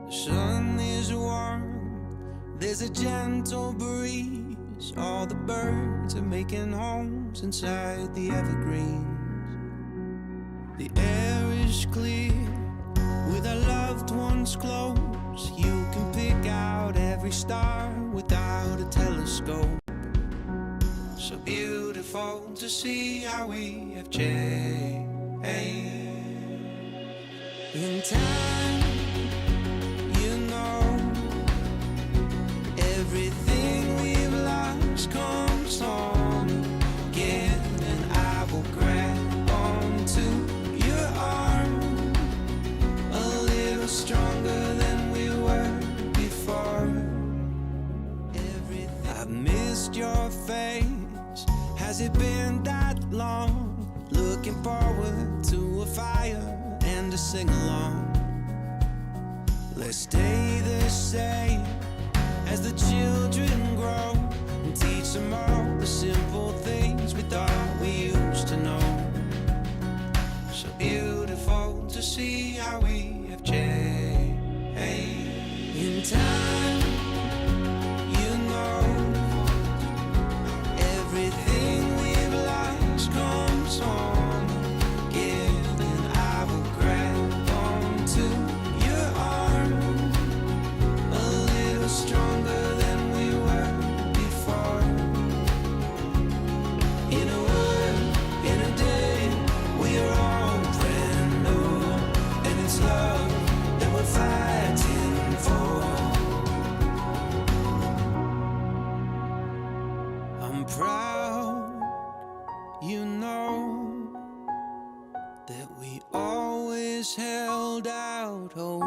The sun is warm, there's a gentle breeze. All the birds are making homes inside the evergreens. The air is clear, with our loved ones close. You can pick out every star without a telescope. So beautiful to see how we have changed. In time, you know, everything we've lost comes home again. And I will grab onto your arm a little stronger than we were before. I've missed your face. Has it been that long? Looking forward to a fire and a sing-along. Let's stay the same as the children grow, and teach them all the simple things we thought we used to know. So beautiful to see how we have changed. In time, you know, everything we've lost comes home again. And I will grab onto your arm a little stronger than we were before. In a world, in a day, we are all brand new, and it's love that we're fighting for. I'm proud, you know, that we always held out hope.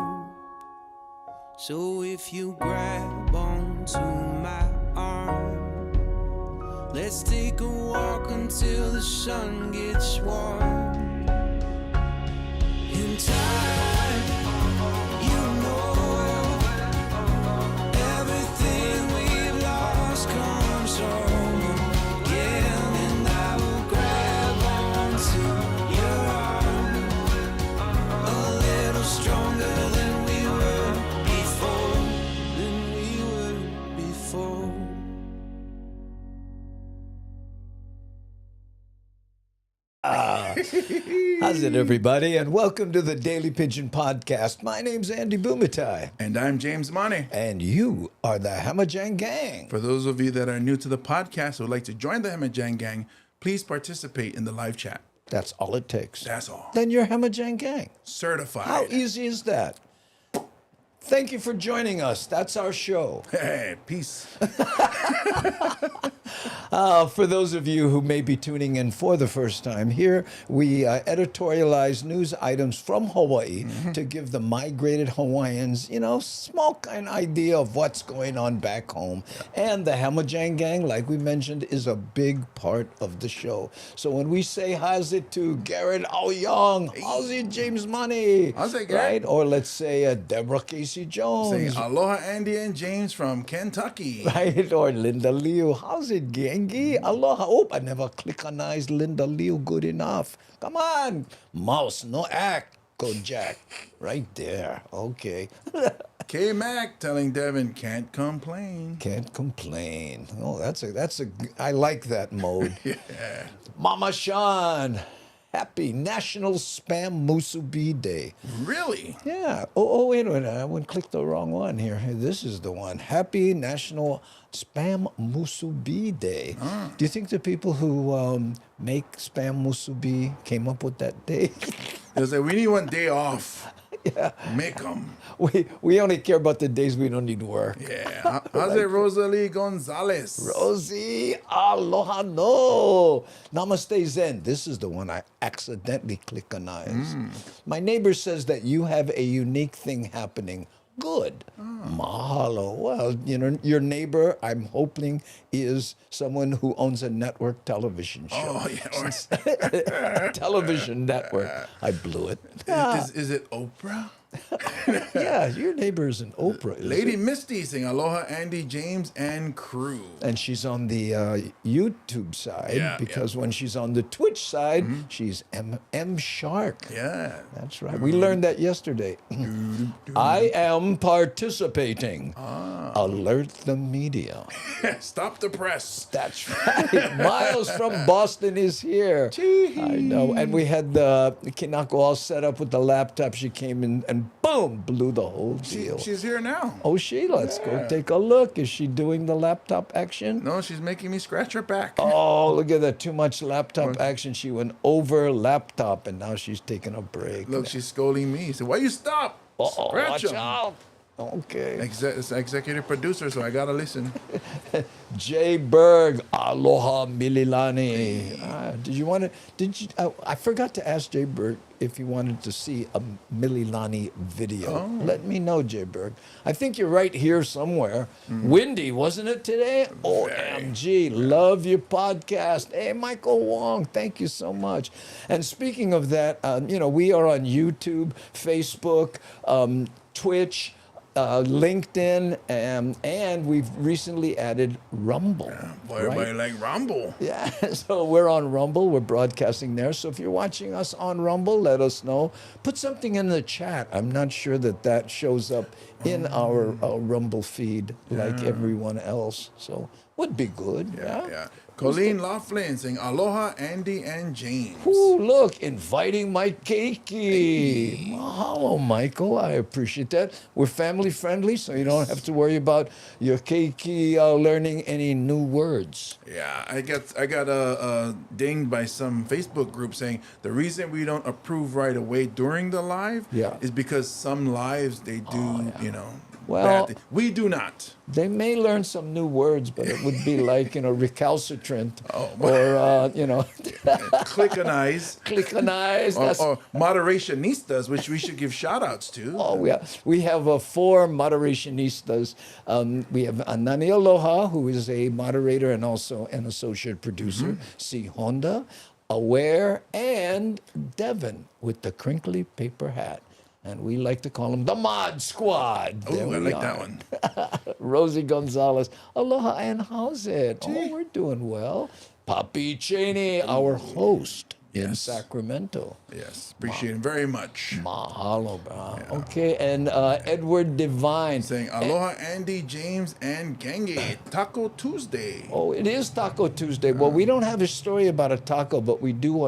So if you grab onto my arm, let's take a walk until the sun gets warm. In time, you know, everything we've lost comes home again. And I will grab onto your arm a little stronger than we were before. Than we were before. How's it, everybody? And welcome to the Daily Pidgin Podcast. My name's Andy Bumatai. And I'm James Money. And you are the Hamajang Gang. For those of you that are new to the podcast who would like to join the Hamajang Gang, please participate in the live chat. That's all it takes. That's all. Then you're Hamajang Gang. Certified. How easy is that? Thank you for joining us. That's our show. Hey, peace. For those of you who may be tuning in for the first time, here we editorialize news items from Hawaii to give the migrated Hawaiians, small kind of idea of what's going on back home. And the Hamajang Gang, like we mentioned, is a big part of the show. So when we say how's it to Garrett Aoyong, how's it James Money, How's it, Garrett? right? Or let's say Deborah Casey Jones. Saying aloha, Andy and James from Kentucky. Right, or Linda Liu. How's it, Gengi? Aloha. Oh, I never clickanized Linda Liu good enough. Come on. Mouse, no act. Go Jack. Right there. Okay. K-Mac telling Devin, can't complain. Can't complain. Oh, I like that mode. Yeah. Mama Sean. Happy National Spam Musubi Day. Really? Yeah. Oh, wait a minute. I went click the wrong one here. This is the one. Happy National Spam Musubi Day. Do you think the people who make Spam Musubi came up with that day? They say, we need one day off. Yeah. Make them. We only care about the days we don't need work. Yeah. How's it, Rosalie Gonzalez? Rosie, aloha no. Namaste Zen. This is the one I accidentally clickanized. My neighbor says that you have a unique thing happening. Good. Mahalo. Well, your neighbor, I'm hoping, is someone who owns a network television show. Oh, yeah. Television network. I blew it. Is it Oprah? Yeah, your neighbor is an Oprah. Is Lady it? Misty saying aloha, Andy, James, and crew. And she's on the YouTube side Yeah, because when she's on the Twitch side, she's M Shark. Yeah. That's right. We learned that yesterday. I am participating. Alert the media. Stop the press. That's right. Miles from Boston is here. I know. And we had the Kinako all set up with the laptop. She came in and boom, blew the whole deal. She's here now. Oh, let's go take a look. Is she doing the laptop action? No, she's making me scratch her back. Oh, look at that. Too much laptop action. She went over laptop and now she's taking a break. Look, she's scolding me. So why you stop? Uh-oh, Scratch watch 'em. out. Okay. It's executive producer, so I gotta listen. Jay Berg, aloha mililani. I forgot to ask Jay Berg if he wanted to see a Mililani video. Let me know, Jay Berg. I think you're right here somewhere. Windy, wasn't it today? OMG, love your podcast. Hey, Michael Wong, thank you so much. And speaking of that, we are on YouTube, Facebook, Twitch, LinkedIn, and we've recently added Rumble. Boy, everybody like Rumble. Yeah, so we're on Rumble. We're broadcasting there. So if you're watching us on Rumble, let us know. Put something in the chat. I'm not sure that shows up in our Rumble feed like everyone else. So would be good. Yeah. Colleen Laughlin saying aloha, Andy and James. Ooh, look, inviting my keiki. Mahalo, Michael. I appreciate that. We're family friendly, so you don't have to worry about your keiki learning any new words. Yeah, I got dinged by some Facebook group saying the reason we don't approve right away during the live is because some lives they do, Well, bad we do not. They may learn some new words, but it would be like, recalcitrant or, Clickanize. Clickanize. Or moderationistas, which we should give shout outs to. Oh, yeah. We have 4 moderationistas. We have Anani Aloha, who is a moderator and also an associate producer. C. Honda, Aware, and Devin with the crinkly paper hat. And we like to call them the Mod Squad. Oh, I like that one. Rosie Gonzalez, aloha, and how's it? Oh, we're doing well. Papi Cheney, our host in Sacramento. Yes, appreciate him very much. Mahalo, bro. Yeah. Okay, and Edward Divine. Saying aloha, Andy, James, and Gange. Taco Tuesday. Oh, it is Taco Tuesday. Well, we don't have a story about a taco, but we do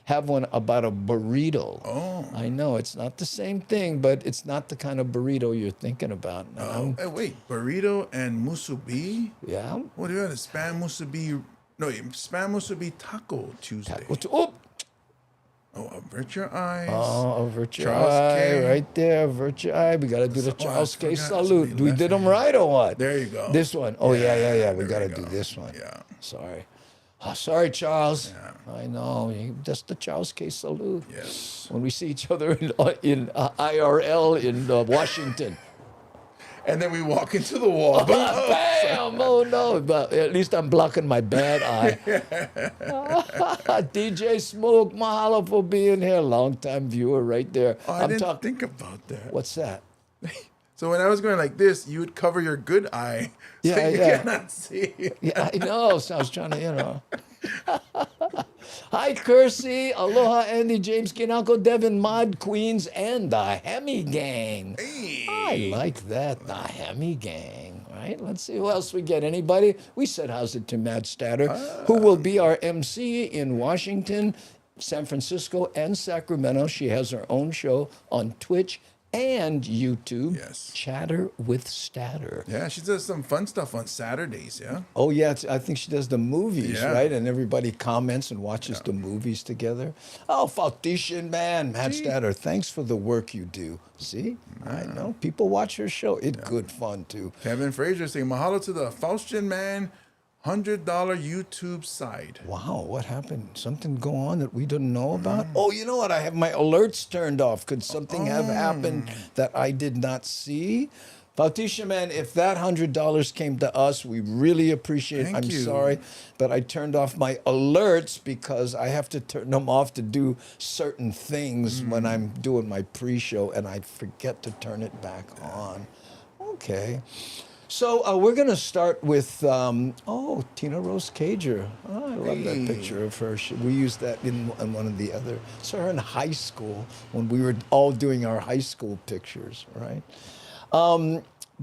have one about a burrito. Oh. I know, it's not the same thing, but it's not the kind of burrito you're thinking about. Hey, wait, burrito and musubi? Yeah. What do you got? Spam musubi? No, spam musubi Taco Tuesday. Oh, avert your eyes. Oh, avert your Charles eye, K. right there. Avert your eye. We got to do the Charles K. forgot. salute. We did them right or what? There you go. This one. Oh, yeah. We got to we do go. this one. Yeah. Sorry. Oh, sorry, Charles. Yeah. I know. That's the Charles K. salute. Yes. When we see each other in IRL in Washington. And then we walk into the wall. Bam! Oh, no. But at least I'm blocking my bad eye. DJ Smoke, mahalo for being here. Long-time viewer right there. Oh, I didn't think about that. What's that? So when I was going like this, you would cover your good eye. So Yeah, you yeah. cannot see. Yeah, I know. So I was trying to, Hi, Kersey. Aloha, Andy, James, Kinako, Devin, Mod, Queens, and the Hemi Gang. Hey. I like that, the Hemi Gang. Right? Let's see who else we get. Anybody? We said how's it to Matt Statter, who will be our MC in Washington, San Francisco, and Sacramento. She has her own show on Twitch and YouTube. Yes. Chatter with Statter. Yeah, she does some fun stuff on Saturdays, yeah? Oh, yeah. I think she does the movies, Yeah. right? And everybody comments and watches the movies together. Oh, Faustician man, Matt Statter, thanks for the work you do. See? I know. People watch her show. It's good fun, too. Kevin Frazier saying, mahalo to the Faustian Man $100 YouTube side. Wow, what happened? Something go on that we didn't know about? Oh, you know what? I have my alerts turned off. Could something have happened that I did not see? Pautisha, man, if that $100 came to us, we really appreciate it. Thank I'm you. sorry, but I turned off my alerts because I have to turn them off to do certain things when I'm doing my pre-show, and I forget to turn it back on. Okay. So we're going to start with, Tina Rose Cager. Oh, I love that picture of her. We used that in one of the other, saw her in high school when we were all doing our high school pictures, right?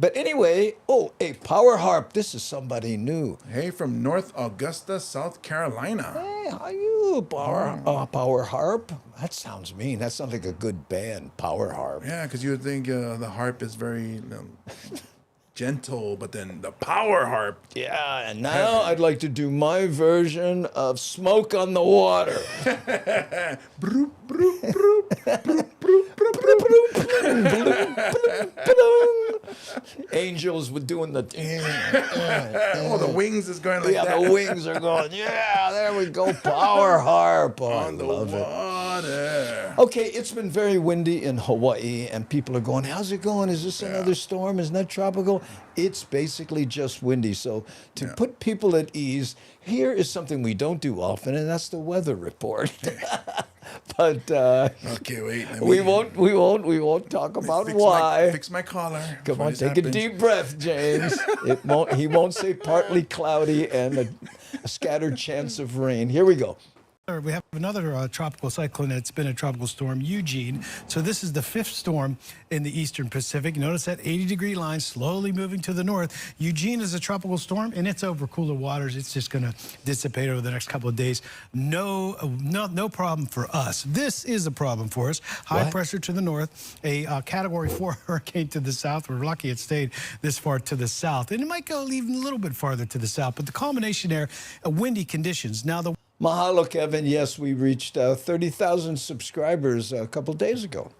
But anyway, hey, Power Harp, this is somebody new. Hey, from North Augusta, South Carolina. Hey, how you, Power Harp? That sounds mean. That sounds like a good band, Power Harp. Yeah, because you would think the harp is very gentle, but then the power harp. Yeah, and now I'd like to do my version of Smoke on the Water. Broop, broop, broop, broop, broop, broop, broop. Angels were doing the... Oh, the wings is going like that. Yeah, the wings are going, yeah, there we go, Power Harp. Oh, On the I love it. water. Okay, it's been very windy in Hawaii, and people are going, how's it going? Is this another storm? Isn't that tropical? It's basically just windy. So to put people at ease, here is something we don't do often, and that's the weather report. But Okay, wait. we won't talk about why. Fix my collar. Come before on, this take a happens. deep breath, James. He won't say partly cloudy and a scattered chance of rain. Here we go. We have another tropical cyclone that's been a tropical storm, Eugene. So this is the 5th storm in the eastern Pacific. Notice that 80-degree line slowly moving to the north. Eugene is a tropical storm, and it's over cooler waters. It's just going to dissipate over the next couple of days. No problem for us. This is a problem for us. High pressure to the north, a Category 4 hurricane to the south. We're lucky it stayed this far to the south. And it might go even a little bit farther to the south. But the combination there, windy conditions. Now, the Mahalo, Kevin. Yes, we reached 30,000 subscribers a couple days ago.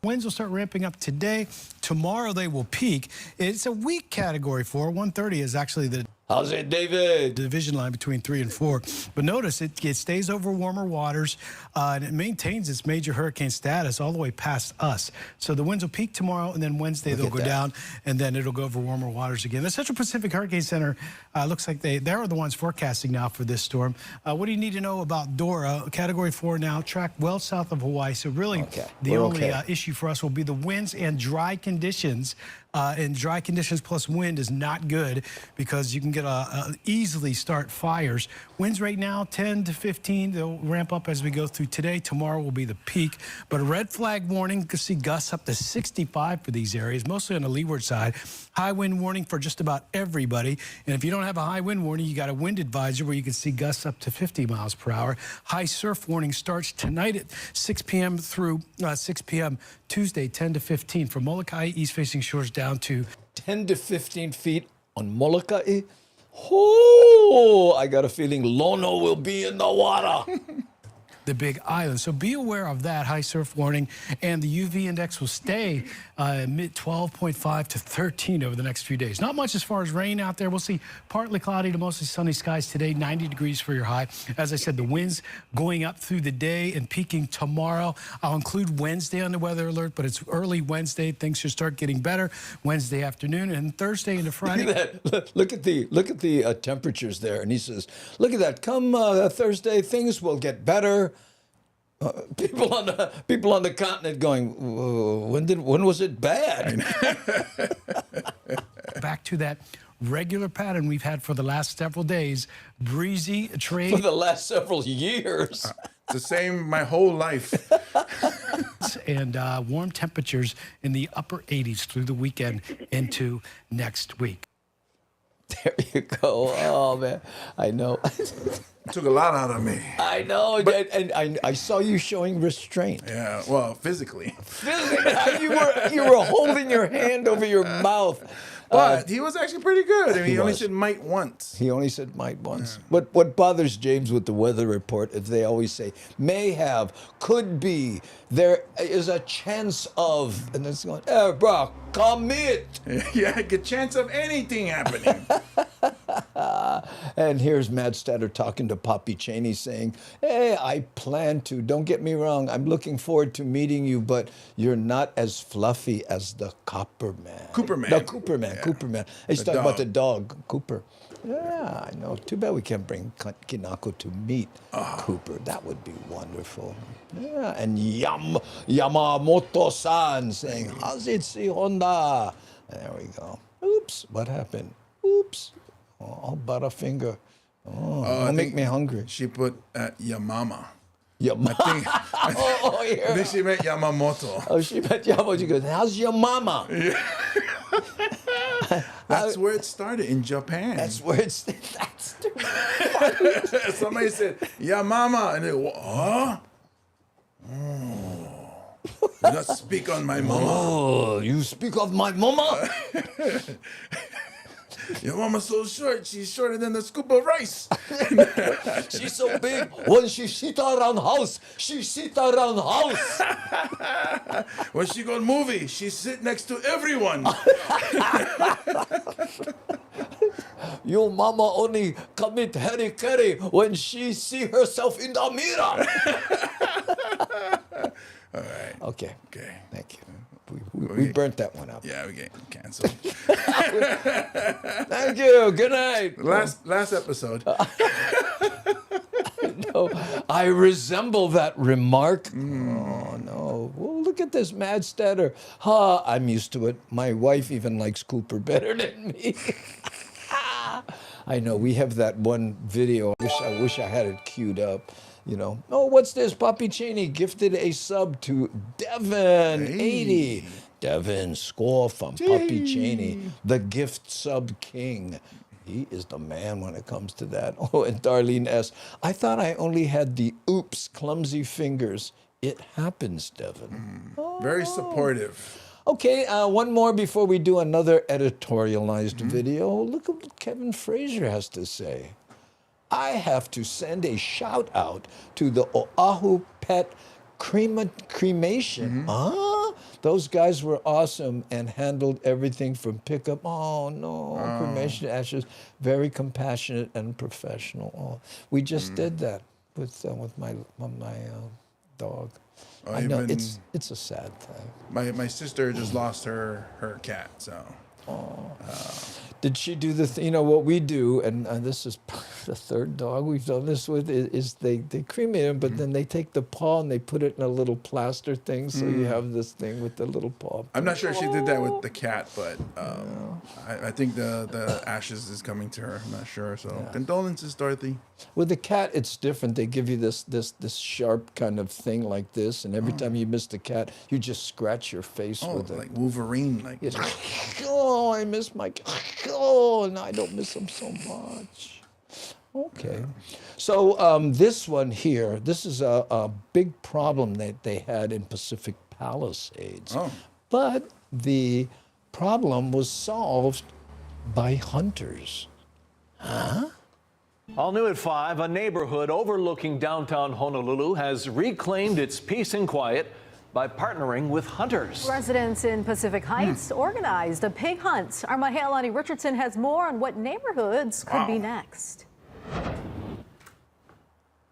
winds will start ramping up today. Tomorrow they will peak. It's a weak Category 4. 130 is actually the How's it, David? division line between 3 and 4. But notice it stays over warmer waters, and it maintains its major hurricane status all the way past us. So the winds will peak tomorrow, and then Wednesday they'll go down, and then it'll go over warmer waters again. The Central Pacific Hurricane Center looks like they're the ones forecasting now for this storm. What do you need to know about Dora? Category 4 now, tracked well south of Hawaii. So really, the only issue for us will be the winds and dry conditions. And dry conditions plus wind is not good because you can get easily start fires. Winds right now 10 to 15. They'll ramp up as we go through today. Tomorrow will be the peak. But a red flag warning. You can see gusts up to 65 for these areas, mostly on the leeward side. High wind warning for just about everybody. And if you don't have a high wind warning, you got a wind advisor where you can see gusts up to 50 miles per hour. High surf warning starts tonight at 6 p.m. through 6 p.m. Tuesday, 10 to 15 from Molokai, east-facing shores down to 10 to 15 feet on Molokai. Oh, I got a feeling Lono will be in the water. the Big Island. So be aware of that high surf warning, and the UV index will stay mid 12.5 to 13 over the next few days. Not much as far as rain out there. We'll see partly cloudy to mostly sunny skies today, 90 degrees for your high. As I said, the winds going up through the day and peaking tomorrow. I'll include Wednesday on the weather alert, but it's early Wednesday. Things should start getting better Wednesday afternoon, and Thursday into Friday. Look at that. Look at the temperatures there. And he says, look at that. Come Thursday, things will get better. People on the continent going, when was it bad? Back to that regular pattern we've had for the last several days. Breezy trade. For the last several years. It's the same my whole life. And warm temperatures in the upper 80s through the weekend into next week. There you go. Oh, man. I know. Took a lot out of me. I know. And I saw you showing restraint. Yeah, well, physically. You were holding your hand over your mouth. But he was actually pretty good. I mean, he only said might once. He only said might once. Yeah. What bothers James with the weather report is they always say, may have, could be, there is a chance of, and it's going, bro, commit. Yeah, a chance of anything happening. And here's Mad Statter talking to Poppy Cheney saying, hey, I plan to, don't get me wrong, I'm looking forward to meeting you, but you're not as fluffy as the Copper Man. Cooper Man. No, Cooper Man, Yeah. Cooper Man. He's talking about the dog, Cooper. Yeah, I know. Too bad we can't bring Kinako to meet Cooper. That would be wonderful. Yeah, and Yamamoto-san saying, how's it, see Honda? There we go. Oops, what happened? Oops. Oh, Butterfinger. Oh, don't make me hungry. She put Yamama. Yamama. I think she meant Yamamoto. Oh, she met Yamamoto. She goes, how's your mama? That's where it started, in Japan. That's where it's... That's Somebody said, "Yeah, mama," and they, huh? Oh. Do not speak on my mama. Oh, you speak of my mama? Your mama's so short, she's shorter than the scoop of rice. She's so big. When she sit around house, she sit around house. When she go movie, she sit next to everyone. Your mama only commit harikari when she see herself in the mirror. All right. Okay. Okay. Thank you. We burnt that one up. Yeah, we get canceled. Thank you. Good night. Last episode. No, I resemble that remark. Oh, no. Well, look at this Mad Statter. Ha, I'm used to it. My wife even likes Cooper better than me. I know. We have that one video. I wish I had it queued up. You know, oh, what's this? Poppy Cheney gifted a sub to Devin, 80. Devin, score from Poppy Cheney, the gift sub king. He is the man when it comes to that. Oh, and Darlene S., I thought I only had the oops, clumsy fingers. It happens, Devin. Very supportive. Okay, one more before we do another editorialized video. Look at what Kevin Frazier has to say. I have to send a shout out to the Oahu Pet Cremation. Those guys were awesome and handled everything from pickup. Oh no, cremation ashes. Very compassionate and professional. Oh, we just did that with my dog. I know it's a sad thing. My sister just lost her cat, so. Did she do the you know what we do, and this is the third dog we've done this with, is they cremate him, but then they take the paw and they put it in a little plaster thing, so you have this thing with the little paw. I'm not sure if she did that with the cat, but I think the ashes is coming to her. I'm not sure, so condolences, Dorothy. With the cat, it's different. They give you this sharp kind of thing like this, and every time you miss the cat, you just scratch your face with it. Like Wolverine, like. Oh, I miss my cat. Oh, and I don't miss him so much. Okay. So this one here, this is a big problem that they had in Pacific Palisades. But the problem was solved by hunters. All new at 5, a neighborhood overlooking downtown Honolulu has reclaimed its peace and quiet by partnering with hunters. Residents in Pacific Heights organized a pig hunt. Our Mahealani Richardson has more on what neighborhoods could be next.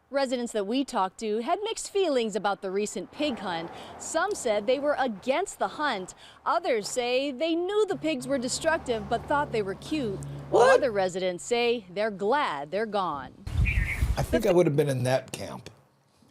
Residents that we talked to had mixed feelings about the recent pig hunt. Some said they were against the hunt. Others say they knew the pigs were destructive but thought they were cute. While other residents say they're glad they're gone. I think I would have been in that camp.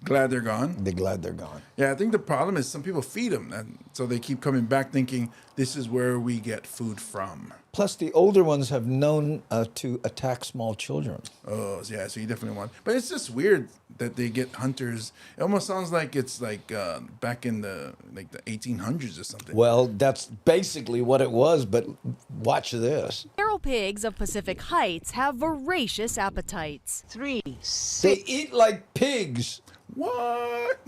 Glad they're gone? They're glad they're gone. Yeah, I think the problem is some people feed them, and so they keep coming back thinking this is where we get food from. Plus, the older ones have known to attack small children. Oh, yeah, so you definitely want. But it's just weird that they get hunters. It almost sounds like it's like back in the 1800s or something. Well, that's basically what it was, but watch this. Feral pigs of Pacific Heights have voracious appetites. 3, They 6, eat like pigs. What?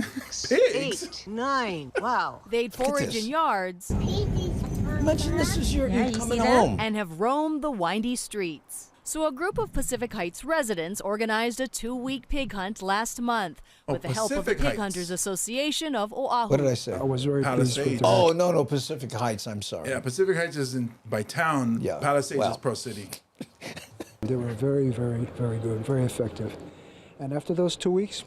Pigs? 8, 9. Wow. They'd forage this. in yards Imagine this is you're coming home. and have roamed the windy streets. So a group of Pacific Heights residents organized a 2-week pig hunt last month with the help of the Pacific Pig Heights. Hunters Association of Oahu. What did I say? I was very pleased with Palisades. that. Oh, no, Pacific Heights. I'm sorry. Yeah, Pacific Heights is by town. Yeah, Palisades well. is Pro City. They were very, very, very good, very effective. And after those 2 weeks,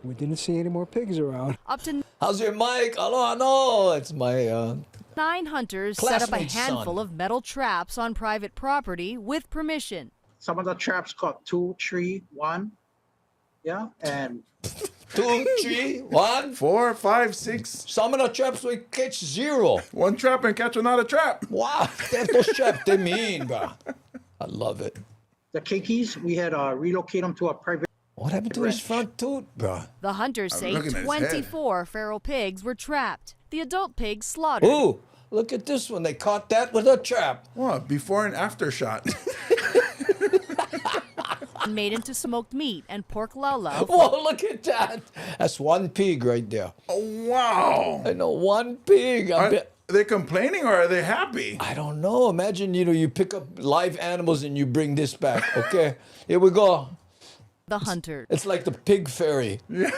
we didn't see any more pigs around. Up to How's your mic? Hello, no, it's my 9 hunters set up a classmate's handful son. of metal traps on private property with permission. Some of the traps caught 2, 3, 1. Yeah, and 2, 3, 1. 4, 5, 6. Some of the traps we catch 0. One trap and catch another trap. Wow, that's those traps they mean, bro. I love it. the keikis, we had to relocate them to a private. What happened to his front tooth, bro? The hunters I'm say looking at his 24 feral pigs were trapped. The adult pigs slaughtered. Ooh, look at this one. They caught that with a trap. What? Before and after shot. Made into smoked meat and pork lala. Whoa, look at that. That's one pig right there. Oh, wow. I know, one pig. Are they complaining or are they happy? I don't know. Imagine, you pick up live animals and you bring this back. Okay, here we go. The hunters. It's like the pig fairy. Yeah.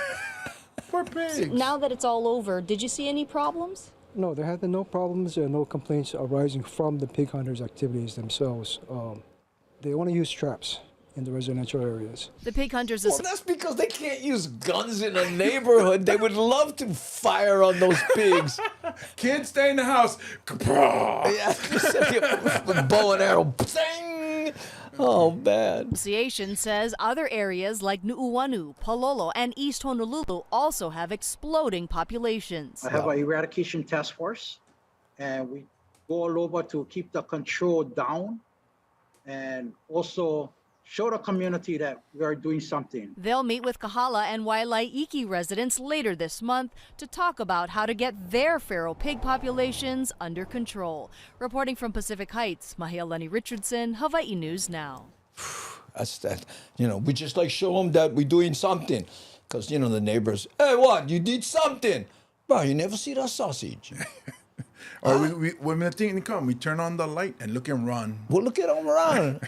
Poor pigs. Now that it's all over, did you see any problems? No, there have been no problems or no complaints arising from the pig hunters' activities themselves. They want to use traps in the residential areas. The pig hunters. Well, that's because they can't use guns in a neighborhood. They would love to fire on those pigs. Kids, stay in the house. Yeah, with bow and arrow. Zing! Oh, man. Association says other areas like Nu'uanu, Palolo, and East Honolulu also have exploding populations. I have an eradication task force, and we go all over to keep the control down and also show the community that we are doing something. They'll meet with Kahala and Waialaiki residents later this month to talk about how to get their feral pig populations under control. Reporting from Pacific Heights, Mahealani Richardson, Hawai'i News Now. That's that. We just show them that we're doing something. Because, the neighbors, hey, what? You did something. Bro, you never see that sausage. Or when the thing come, we turn on the light and look and run. Well, look at them run.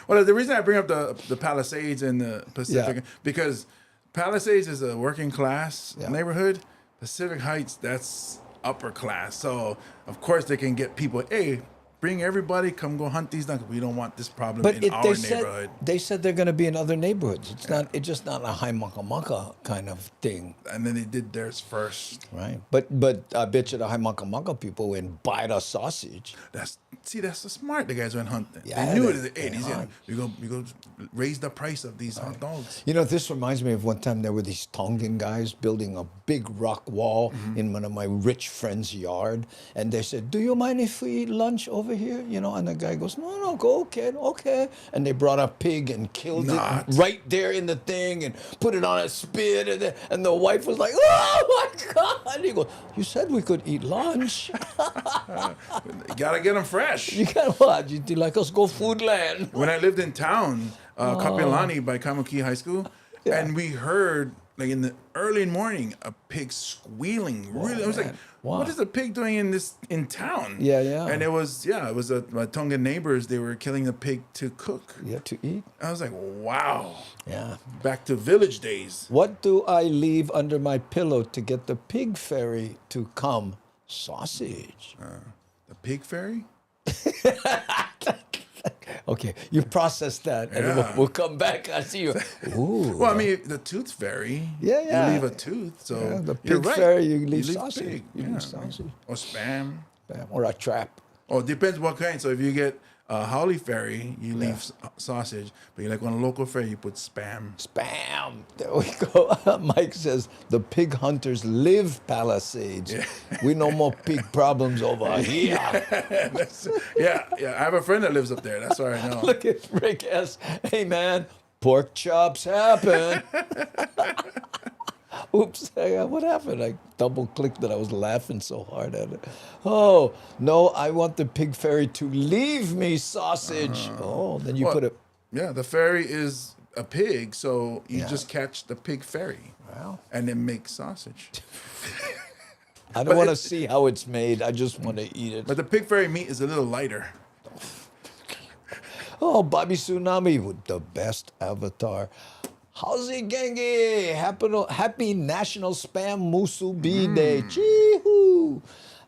Well, the reason I bring up the Palisades and the Pacific, because Palisades is a working class neighborhood. Pacific Heights, that's upper class. So, of course, they can get people, hey, bring everybody, come go hunt these down, because we don't want this problem in our neighborhood. They said they're going to be in other neighborhoods. It's just not a high maka kind of thing. And then they did theirs first. Right. But I bet you the high maka people went and buy the sausage. That's so smart. The guys went hunting. Yeah, they knew they- it. Hey, we go raise the price of these hot dogs. This reminds me of one time there were these Tongan guys building a big rock wall in one of my rich friends' yard. And they said, do you mind if we eat lunch over here? And the guy goes, no, go, kid, okay. And they brought a pig and killed it right there in the thing and put it on a spit. And the wife was like, oh, my God. And he goes, you said we could eat lunch. You got to get them fresh. You got what? You like us go food land. When I lived in town, Kapilani by Kamuki High School, and we heard in the early morning a pig squealing. Really, I was like, what is a pig doing in town? Yeah. And it was my Tongan neighbors. They were killing the pig to cook. Yeah, to eat. I was like, wow. Yeah. Back to village days. What do I leave under my pillow to get the pig fairy to come? Sausage. The pig fairy? Okay, you process that, and then we'll come back. I see you. Ooh. Well, I mean, the tooth fairy. Yeah. You leave a tooth, so the you're pig right. fairy, you leave sausage. Pig. You leave sausage. Or spam. Or a trap. Oh, it depends what kind. So if you get a Holly fairy, you leave sausage. But on a local fairy, you put spam. Spam. There we go. Mike says the pig hunters live Palisades. Yeah. We no more pig problems over here. Yeah. I have a friend that lives up there. That's why I know. Look at Rick S. Hey, man, pork chops happen. Oops, what happened? I double-clicked that I was laughing so hard at it. Oh, no, I want the pig fairy to leave me sausage. Then you put it... Yeah, the fairy is a pig, so you just catch the pig fairy. Wow. And then make sausage. I don't want to see how it's made. I just want to eat it. But the pig fairy meat is a little lighter. Oh, Bobby Tsunami with the best avatar. How's it, gangy? Happy National Spam Musubi Day. Chee-hoo.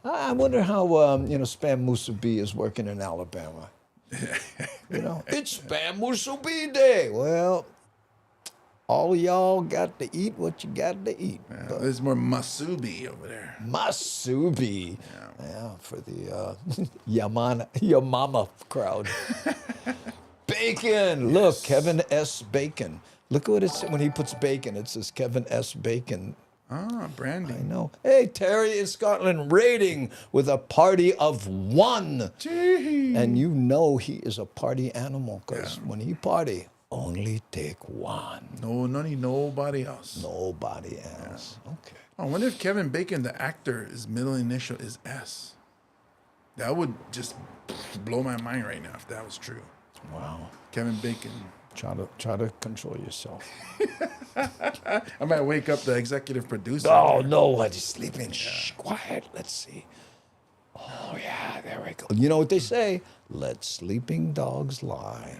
I wonder how, Spam Musubi is working in Alabama. You know, it's Spam Musubi Day. Well, all y'all got to eat what you got to eat. There's more masubi over there. Masubi. Yeah, for the Yamama crowd. Bacon. Look, Kevin S. Bacon. Look what it's when he puts bacon. It says Kevin S. Bacon. Ah, brandy. I know. Hey, Terry in Scotland raiding with a party of one. Gee. And you know he is a party animal because when he party, only take one. Nobody else. Nobody else. Okay. I wonder if Kevin Bacon, the actor, his middle initial is S. That would just blow my mind right now if that was true. Wow. Kevin Bacon. Try to control yourself. I might wake up the executive producer. Oh, no, he's sleeping. Shh, quiet. Let's see. Oh, yeah, there we go. You know what they say? Let sleeping dogs lie.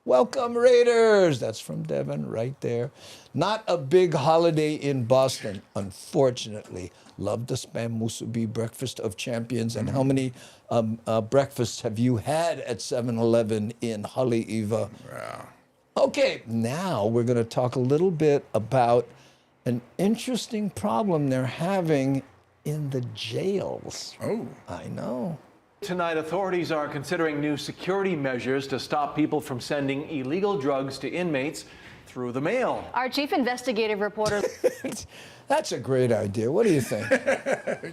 Welcome, Raiders. That's from Devin right there. Not a big holiday in Boston, unfortunately. Love the Spam Musubi Breakfast of Champions. And how many breakfasts have you had at 7-Eleven in Haleiwa? Wow. Okay, now we're going to talk a little bit about an interesting problem they're having in the jails. Oh. I know. Tonight, authorities are considering new security measures to stop people from sending illegal drugs to inmates through the mail. Our chief investigative reporter. That's a great idea. What do you think?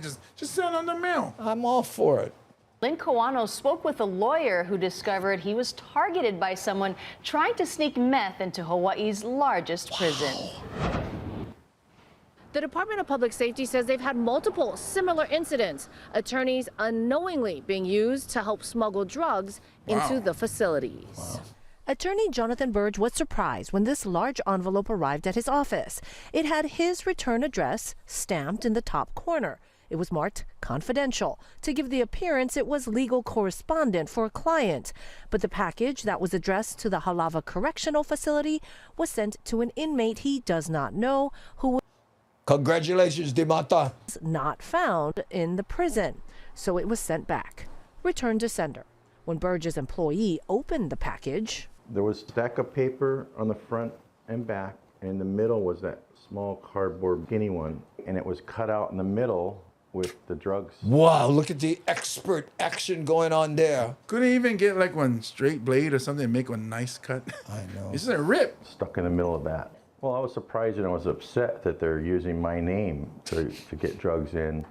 just send on the mail. I'm all for it. Lynn Kawano spoke with a lawyer who discovered he was targeted by someone trying to sneak meth into Hawaii's largest prison. The Department of Public Safety says they've had multiple similar incidents, attorneys unknowingly being used to help smuggle drugs into the facilities. Wow. Attorney Jonathan Burge was surprised when this large envelope arrived at his office. It had his return address stamped in the top corner. It was marked confidential to give the appearance it was legal correspondent for a client. But the package that was addressed to the Halawa Correctional Facility was sent to an inmate he does not know who was Congratulations, Dimata. not found in the prison. So it was sent back. Returned to sender. When Burge's employee opened the package, there was a stack of paper on the front and back, and in the middle was that small cardboard skinny one, and it was cut out in the middle with the drugs. Wow, look at the expert action going on there. Couldn't even get like one straight blade or something and make one nice cut. I know. This is a rip. Stuck in the middle of that. Well, I was surprised and I was upset that they're using my name to get drugs in,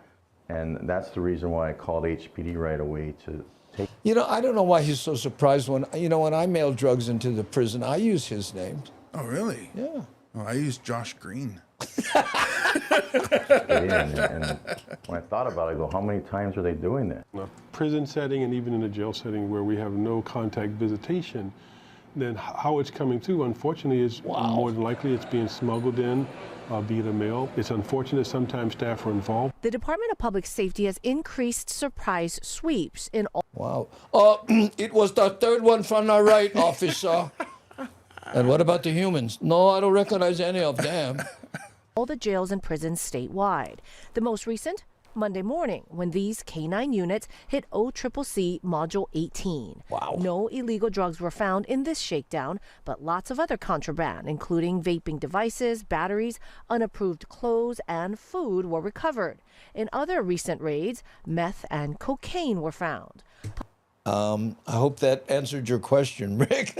and that's the reason why I called HPD right away to take. You know, I don't know why he's so surprised when I mail drugs into the prison, I use his name. Oh, really? Yeah. Oh, I use Josh Green. And when I thought about it, I go, how many times are they doing that? In a prison setting and even in a jail setting where we have no contact visitation, then how it's coming through, unfortunately, is more than likely it's being smuggled in via the mail. It's unfortunate sometimes staff are involved. the Department of Public Safety has increased surprise sweeps in all. Wow. It was the third one from the right, officer. And what about the humans? No, I don't recognize any of them. All the jails and prisons statewide. The most recent, Monday morning, when these K-9 units hit OCCC Module 18. Wow. No illegal drugs were found in this shakedown, but lots of other contraband, including vaping devices, batteries, unapproved clothes, and food were recovered. In other recent raids, meth and cocaine were found. I hope that answered your question, Rick.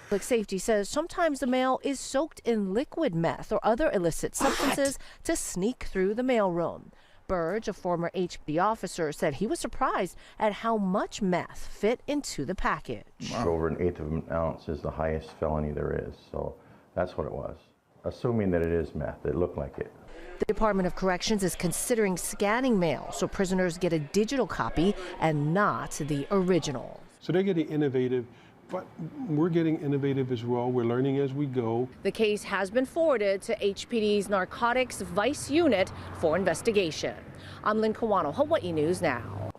Public Safety says sometimes the mail is soaked in liquid meth or other illicit substances to sneak through the mailroom. Burge, a former HPD officer, said he was surprised at how much meth fit into the package. Over an eighth of an ounce is the highest felony there is, so that's what it was. Assuming that it is meth, it looked like it. The Department of Corrections is considering scanning mail so prisoners get a digital copy and not the original. So they're getting innovative, but we're getting innovative as well. We're learning as we go. The case has been forwarded to HPD's Narcotics Vice Unit for investigation. I'm Lynn Kawano, Hawaii News Now.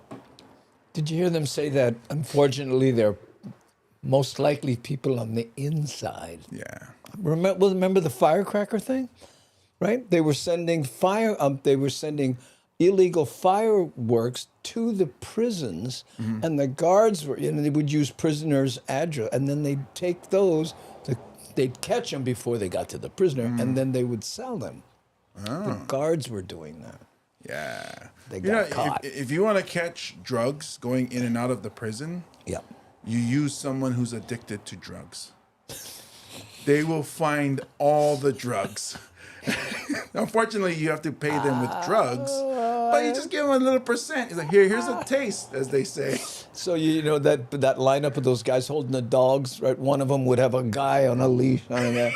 Did you hear them say that, unfortunately, they're most likely people on the inside? Yeah. Remember the firecracker thing? Right? They were sending illegal fireworks to the prisons, and the guards were, they would use prisoners' address, and then they'd take those, they'd catch them before they got to the prisoner, and then they would sell them. The guards were doing that. Yeah. They got caught. If you want to catch drugs going in and out of the prison, you use someone who's addicted to drugs. They will find all the drugs. Unfortunately, you have to pay them with drugs, but you just give them a little percent. It's like, here's a taste, as they say. So you know that lineup of those guys holding the dogs, right? One of them would have a guy on a leash on that.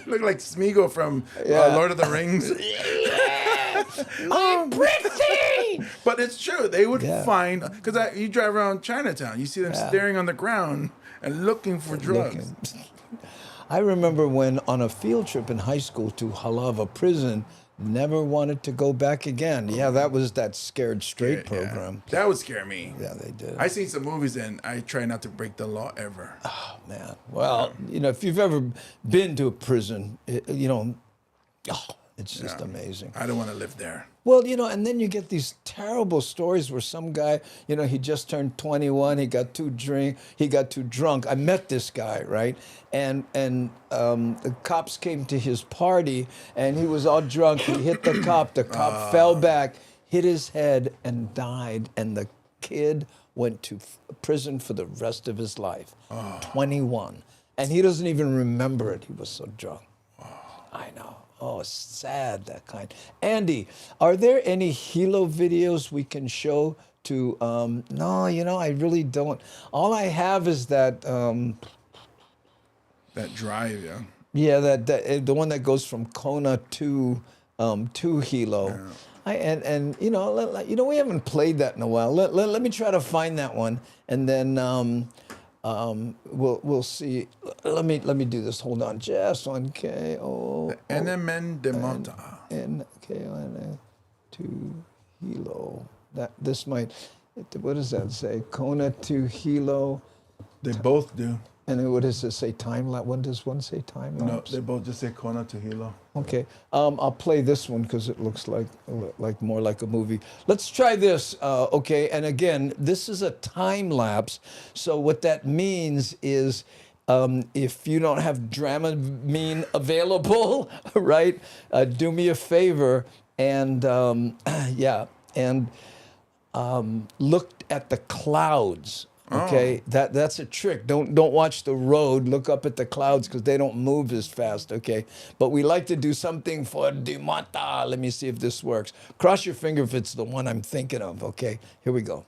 Look like Smeagol from Lord of the Rings. I'm pristine! But it's true. They would find, because you drive around Chinatown, you see them staring on the ground and looking for drugs. I remember when on a field trip in high school to Halava prison, never wanted to go back again. Yeah, that was that Scared Straight program. That would scare me. Yeah, they did. I seen some movies and I try not to break the law ever. Oh, man. Well, if you've ever been to a prison, it's just amazing. I don't want to live there. Well, and then you get these terrible stories where some guy, he just turned 21, he got too drunk. I met this guy, right? And the cops came to his party, and he was all drunk. He hit the cop. The cop fell back, hit his head, and died. And the kid went to prison for the rest of his life. 21. And he doesn't even remember it. He was so drunk. I know. Oh, sad, that kind. Andy, are there any Hilo videos we can show to, no, I really don't. All I have is that... that drive, Yeah, the one that goes from Kona to Hilo. Yeah. We haven't played that in a while. Let me try to find that one, and then... we'll see. Let me do this. Hold on, just one K-O. NMN de Mota. N-K-O-N-A to Hilo. This might. What does that say? Kona to Hilo. They both do. And what does it say? Time lapse. When does one say time lapse? No, they both just say Kona to Hilo. Okay. I'll play this one because it looks like more like a movie. Let's try this. Okay. And again, this is a time lapse. So what that means is, if you don't have Dramamine available, right? Do me a favor and look at the clouds. Okay, that's a trick. Don't watch the road. Look up at the clouds because they don't move as fast. Okay, but we like to do something for Dimata. Let me see if this works. Cross your finger if it's the one I'm thinking of. Okay, here we go.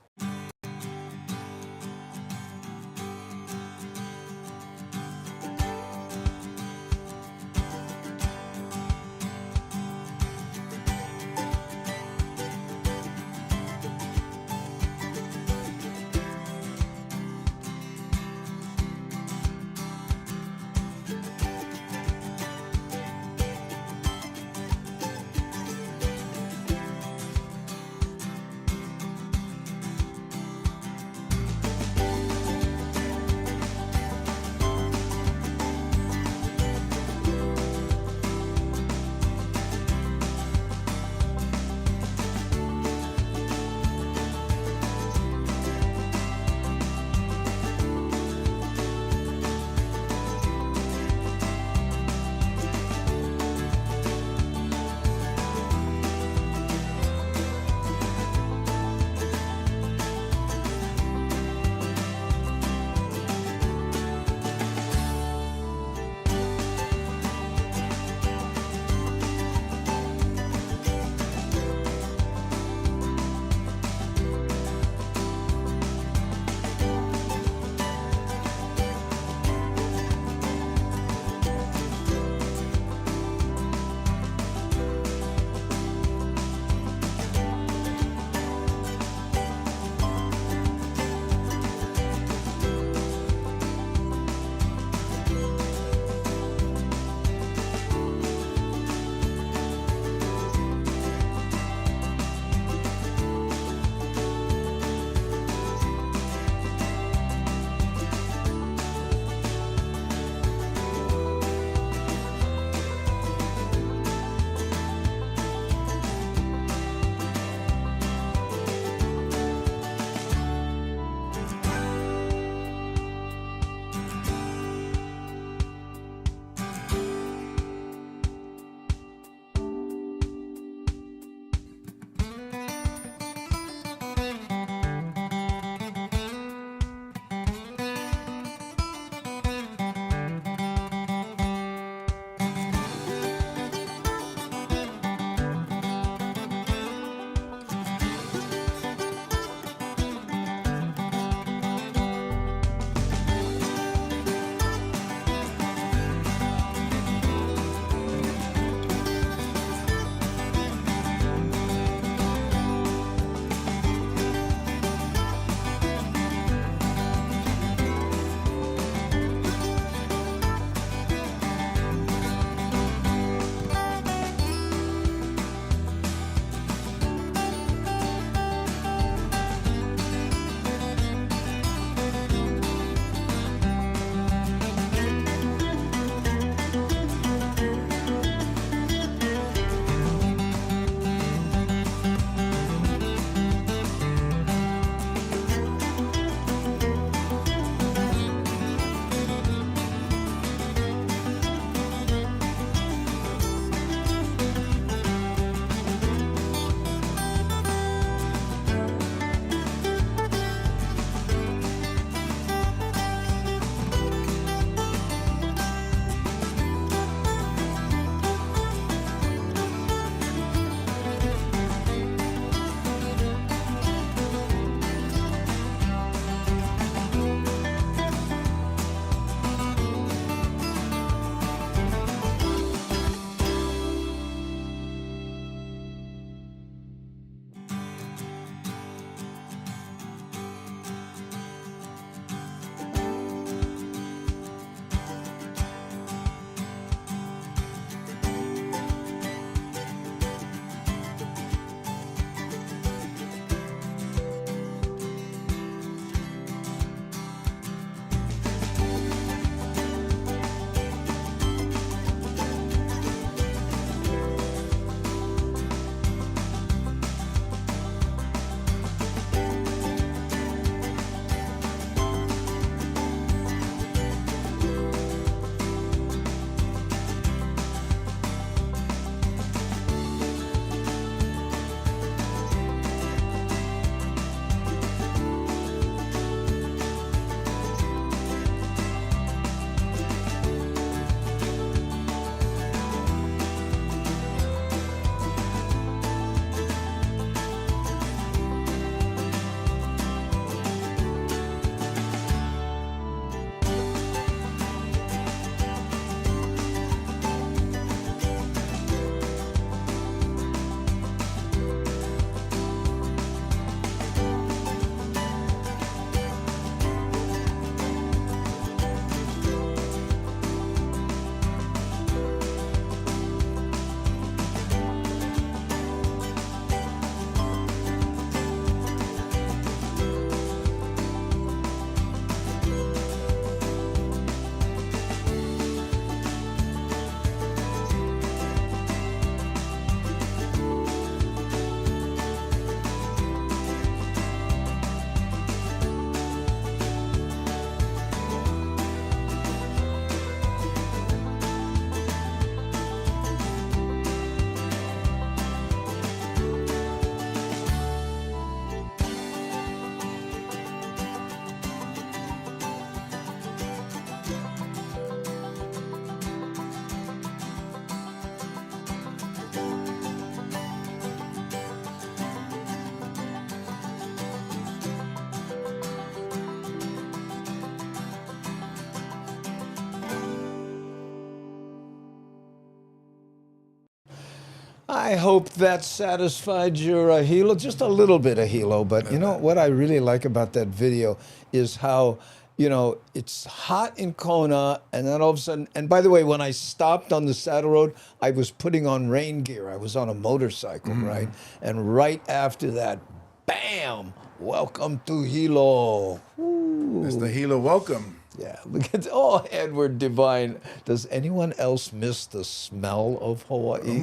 I hope that satisfied your hilo, just a little bit of hilo. But you know what I really like about that video is how, you know, it's hot in Kona, and then all of a sudden, and by the way, when I stopped on the saddle road, I was putting on rain gear. I was on a motorcycle, right? And right after that, bam, welcome to Hilo. Ooh. It's the Hilo welcome. Yeah, look at, oh, Edward Divine. Does anyone else miss the smell of Hawaii?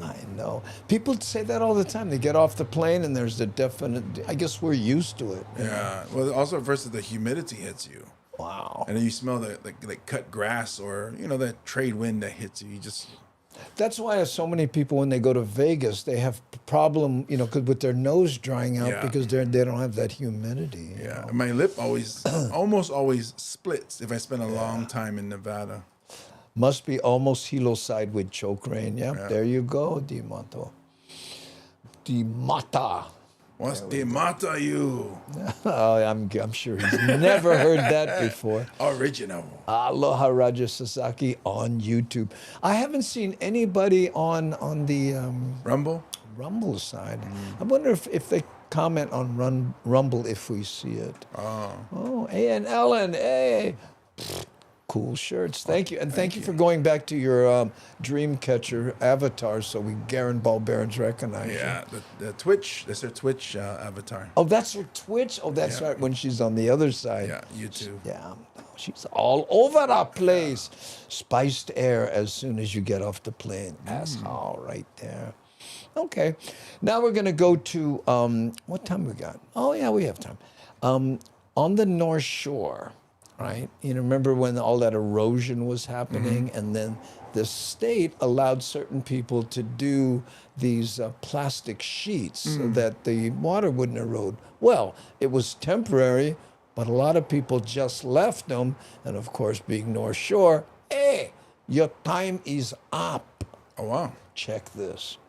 I know. People say that all the time. They get off the plane and there's a definite, I guess we're used to it. Yeah, well, also versus the humidity hits you. Wow. And then you smell the like cut grass, or, you know, that trade wind that hits you. You just... That's why so many people, when they go to Vegas, they have problem, you know, 'cause with their nose drying out because they don't have that humidity. You know? My lip always, almost always splits if I spend a long time in Nevada. Must be almost Hilo side with choke rain. Yeah, there you go, Di Mato. Di Mata. What's Di Mata you? Oh, I'm sure he's never heard that before. Original. Aloha Raja Sasaki on YouTube. I haven't seen anybody on the Rumble side. I wonder if they comment on Rumble if we see it. Oh, hey, and Ellen, hey. Cool shirts. Thank you. And thank you for going back to your Dreamcatcher avatar so we Garen Balbarons recognize you. Yeah, the Twitch, that's her Twitch avatar. Oh, that's her Twitch? Oh, that's right, when she's on the other side. Yeah, YouTube. Yeah, she's all over the place. Spiced air as soon as you get off the plane. That's all right there. Okay, now we're going to go to, what time we got? Oh, yeah, we have time. On the North Shore. Right? You know, remember when all that erosion was happening, and then the state allowed certain people to do these plastic sheets so that the water wouldn't erode. Well, it was temporary, but a lot of people just left them. And of course, being North Shore, hey, your time is up. Oh, wow. Check this.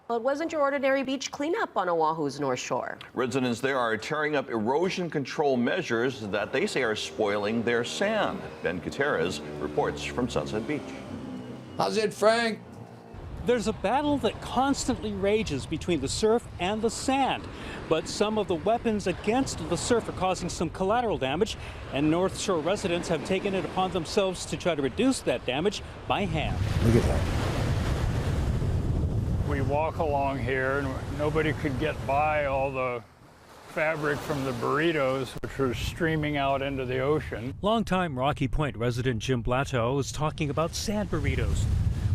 Well, it wasn't your ordinary beach cleanup on Oahu's North Shore. Residents there are tearing up erosion control measures that they say are spoiling their sand. Ben Gutierrez reports from Sunset Beach. How's it, Frank? There's a battle that constantly rages between the surf and the sand. But some of the weapons against the surf are causing some collateral damage, and North Shore residents have taken it upon themselves to try to reduce that damage by hand. Look at that. We walk along here and nobody could get by all the fabric from the burritos, which was streaming out into the ocean. Longtime Rocky Point resident Jim Blato is talking about sand burritos,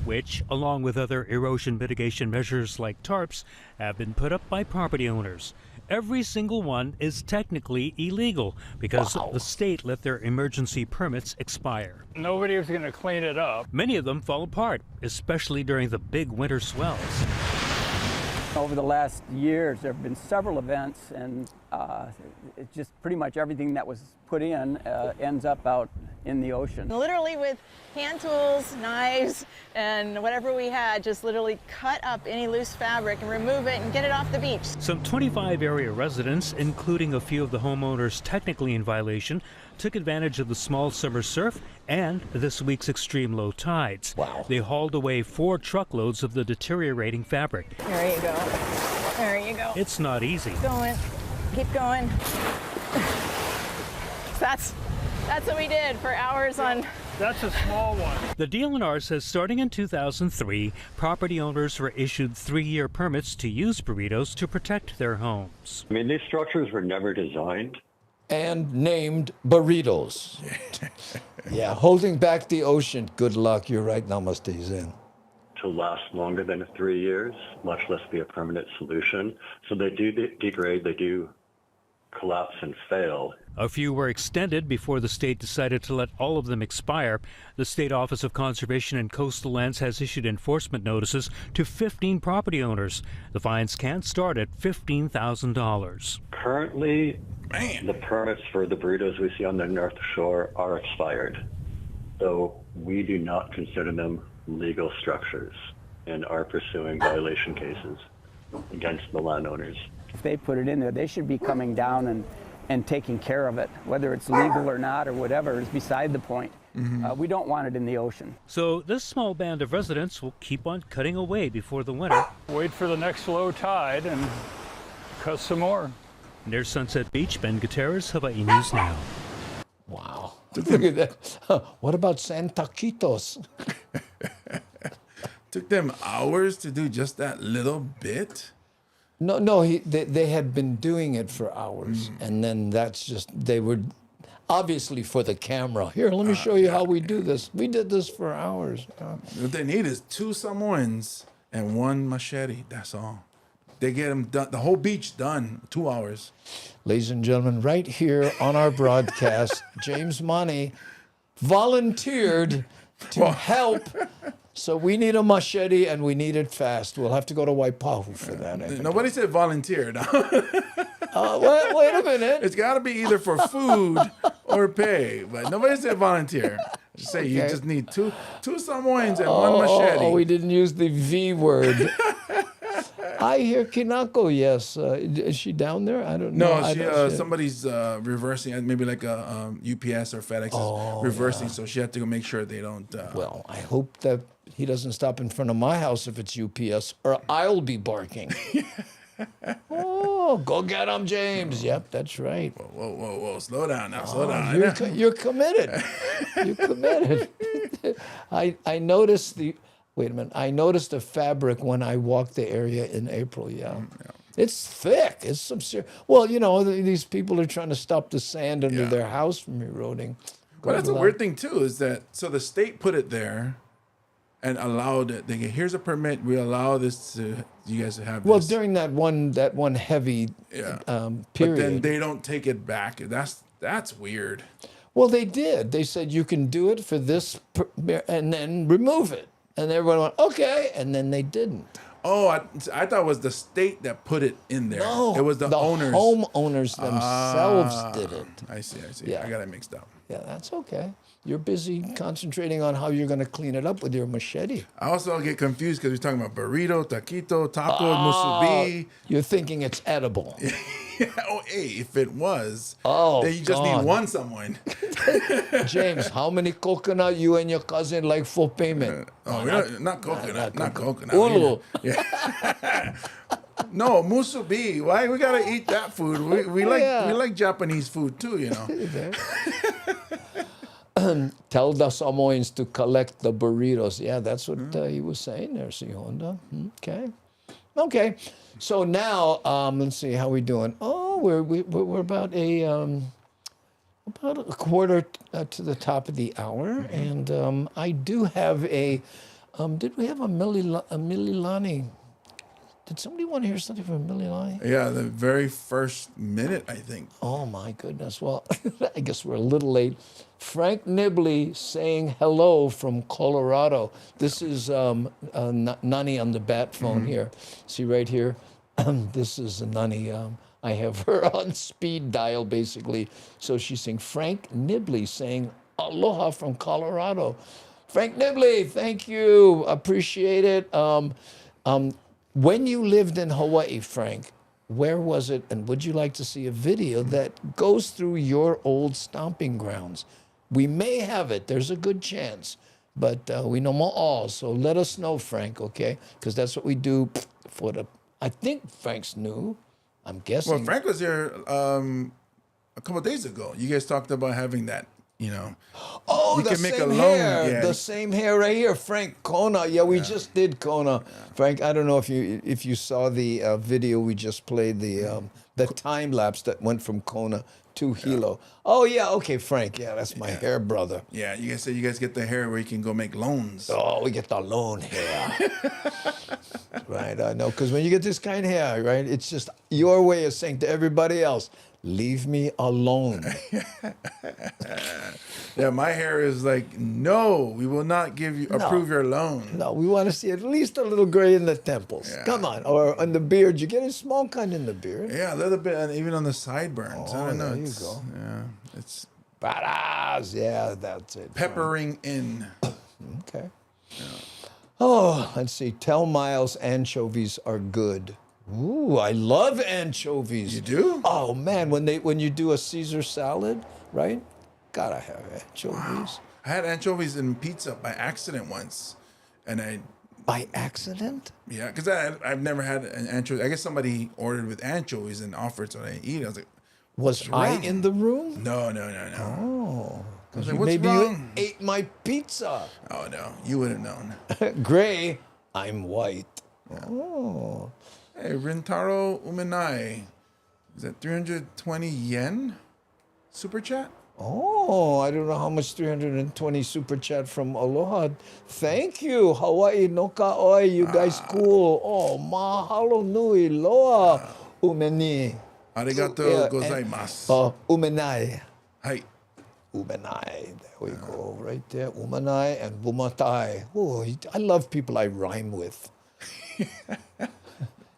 which, along with other erosion mitigation measures like tarps, have been put up by property owners. Every single one is technically illegal because the state let their emergency permits expire. Nobody was going to clean it up. Many of them fall apart, especially during the big winter swells. Over the last years, there have been several events, and it's just pretty much everything that was put in ends up out in the ocean. Literally with hand tools, knives, and whatever we had, just literally cut up any loose fabric and remove it and get it off the beach. Some 25 area residents, including a few of the homeowners technically in violation, took advantage of the small summer surf and this week's extreme low tides. Wow. They hauled away 4 truckloads of the deteriorating fabric. There you go. There you go. It's not easy. Keep going. Keep going. That's what we did for hours on. That's a small one. The DLNR says starting in 2003, property owners were issued 3-year permits to use burritos to protect their homes. I mean, these structures were never designed and named burritos. Yeah, holding back the ocean. Good luck. You're right. Namaste's in. to last longer than 3 years, much less be a permanent solution. So they do degrade, they do collapse and fail. A few were extended before the state decided to let all of them expire. The State Office of Conservation and Coastal Lands has issued enforcement notices to 15 property owners. The fines can start at $15,000. Currently, the permits for the burritos we see on the North Shore are expired. So we do not consider them legal structures and are pursuing violation cases against the landowners. If they put it in there, they should be coming down and and taking care of it. Whether it's legal or not or whatever is beside the point. We don't want it in the ocean. So this small band of residents will keep on cutting away before the winter. Wait for the next low tide and cut some more. Near Sunset Beach, Ben Gutierrez, Hawai'i News Now. Wow. Look at that. What about San Taquitos? Took them hours to do just that little bit? No, they had been doing it for hours. And then that's just, they were obviously for the camera. Here, let me show you how we do this. We did this for hours. What they need is 2 Samoans and 1 machete. That's all. They get them done, the whole beach done, 2 hours. Ladies and gentlemen, right here on our broadcast, James Money volunteered to help. So we need a machete and we need it fast. We'll have to go to Waipahu for that. Nobody said volunteered. Wait a minute. It's got to be either for food or pay, but nobody said volunteer. Just say you just need two Samoans and 1 machete. Oh, we didn't use the V word. I hear Kinako, yes. Is she down there? I don't know. No, somebody's reversing, maybe like a UPS or FedEx is reversing, so she had to go make sure they don't. Well, I hope that he doesn't stop in front of my house if it's UPS, or I'll be barking. Oh, go get him, James. Yep, that's right. Whoa. Slow down now. Slow down. You're committed. You're committed. I noticed the... Wait a minute. I noticed the fabric when I walked the area in April, It's thick. It's some serious... Well, these people are trying to stop the sand under their house from eroding. Well, that's a weird thing, too, is that... So the state put it there and allowed it. They go, here's a permit. We allow this to... You guys to have this. Well, during that one heavy period. But then they don't take it back. That's weird. Well, they did. They said you can do it for this and then remove it. And everyone went, okay, and then they didn't. Oh, I thought it was the state that put it in there. No, it was the owners. Homeowners themselves did it. I see. Yeah. I got it mixed up. Yeah, that's okay. You're busy concentrating on how you're going to clean it up with your machete. I also get confused because we're talking about burrito, taquito, taco, musubi. You're thinking it's edible. Oh, hey, if it was, then you just need 1 Samoan. James, how many coconut you and your cousin like full payment? Not coconut. Not coconut. Ulu. Yeah. No, musubi. Why we gotta eat that food? We like Japanese food too, Tell the Samoans to collect the burritos. Yeah, that's what he was saying there, Si Honda. Okay. So now, let's see how we doing. Oh, we're about a quarter to the top of the hour, and I do have a. Did we have a Mililani? Did somebody want to hear something from Mililani? Yeah, the very first minute, I think. Oh my goodness! Well, I guess we're a little late. Frank Nibley saying hello from Colorado. This is Nani on the bat phone here. See right here? This is Nani. I have her on speed dial, basically. So she's saying, Frank Nibley saying aloha from Colorado. Frank Nibley, thank you. Appreciate it. When you lived in Hawaii, Frank, where was it? And would you like to see a video that goes through your old stomping grounds? We may have it. There's a good chance. But we know more all. So let us know, Frank, okay? Because that's what we do for the... I think Frank's new. I'm guessing. Well, Frank was here a couple of days ago. You guys talked about having that, Oh, you the can make same a loan. hair. Yeah. The same hair right here, Frank Kona. Yeah, we just did Kona. Yeah. Frank, I don't know if you saw the video we just played, the time lapse that went from Kona to Hilo. Yeah. Oh yeah, okay, Frank. Yeah, that's my hair brother. Yeah, you guys say you guys get the hair where you can go make loans. Oh, we get the loan hair. Right, I know, because when you get this kind of hair, right, it's just your way of saying to everybody else, leave me alone. Yeah, my hair is like, no, we will not approve your loan. No, we want to see at least a little gray in the temples. Yeah. Come on, or on the beard. You get a small kind in the beard. Yeah, a little bit, and even on the sideburns. Oh, I don't know. There you go. Yeah, it's badass. Yeah, that's it. Peppering in. Okay. Yeah. Oh, let's see. Tell Miles anchovies are good. Ooh, I love anchovies. You do? Oh man, when you do a Caesar salad, right? Gotta have anchovies. Wow. I had anchovies in pizza by accident once, and by accident? Yeah, because I've never had an anchovy. I guess somebody ordered with anchovies and offered, so I eat it. I was like, was I in the room? No. Oh. Like, Maybe wrong? you ate my pizza. Oh no, you would have known. Gray, I'm white. Oh. Hey, Rintaro Umenai. Is that 320 yen? Super chat? Oh, I don't know how much 320 super chat from Aloha. Thank you. Hawai'i no ka oi. You guys cool. Oh, mahalo nui loa. Umeni. Arigato gozaimasu. Umenai. Hi. Umenai. There we go. Right there. Umenai and Bumatai. Oh, I love people I rhyme with.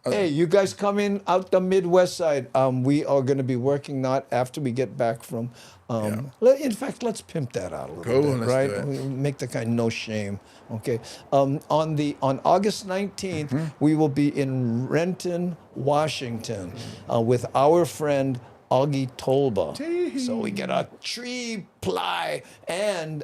Hey, you guys coming out the Midwest side. We are going to be working not after we get back from. In fact, let's pimp that out a little bit, right? Make the kind no shame. Okay. On August 19th, we will be in Renton, Washington, with our friend Augie Tolba. So we get a tree ply, and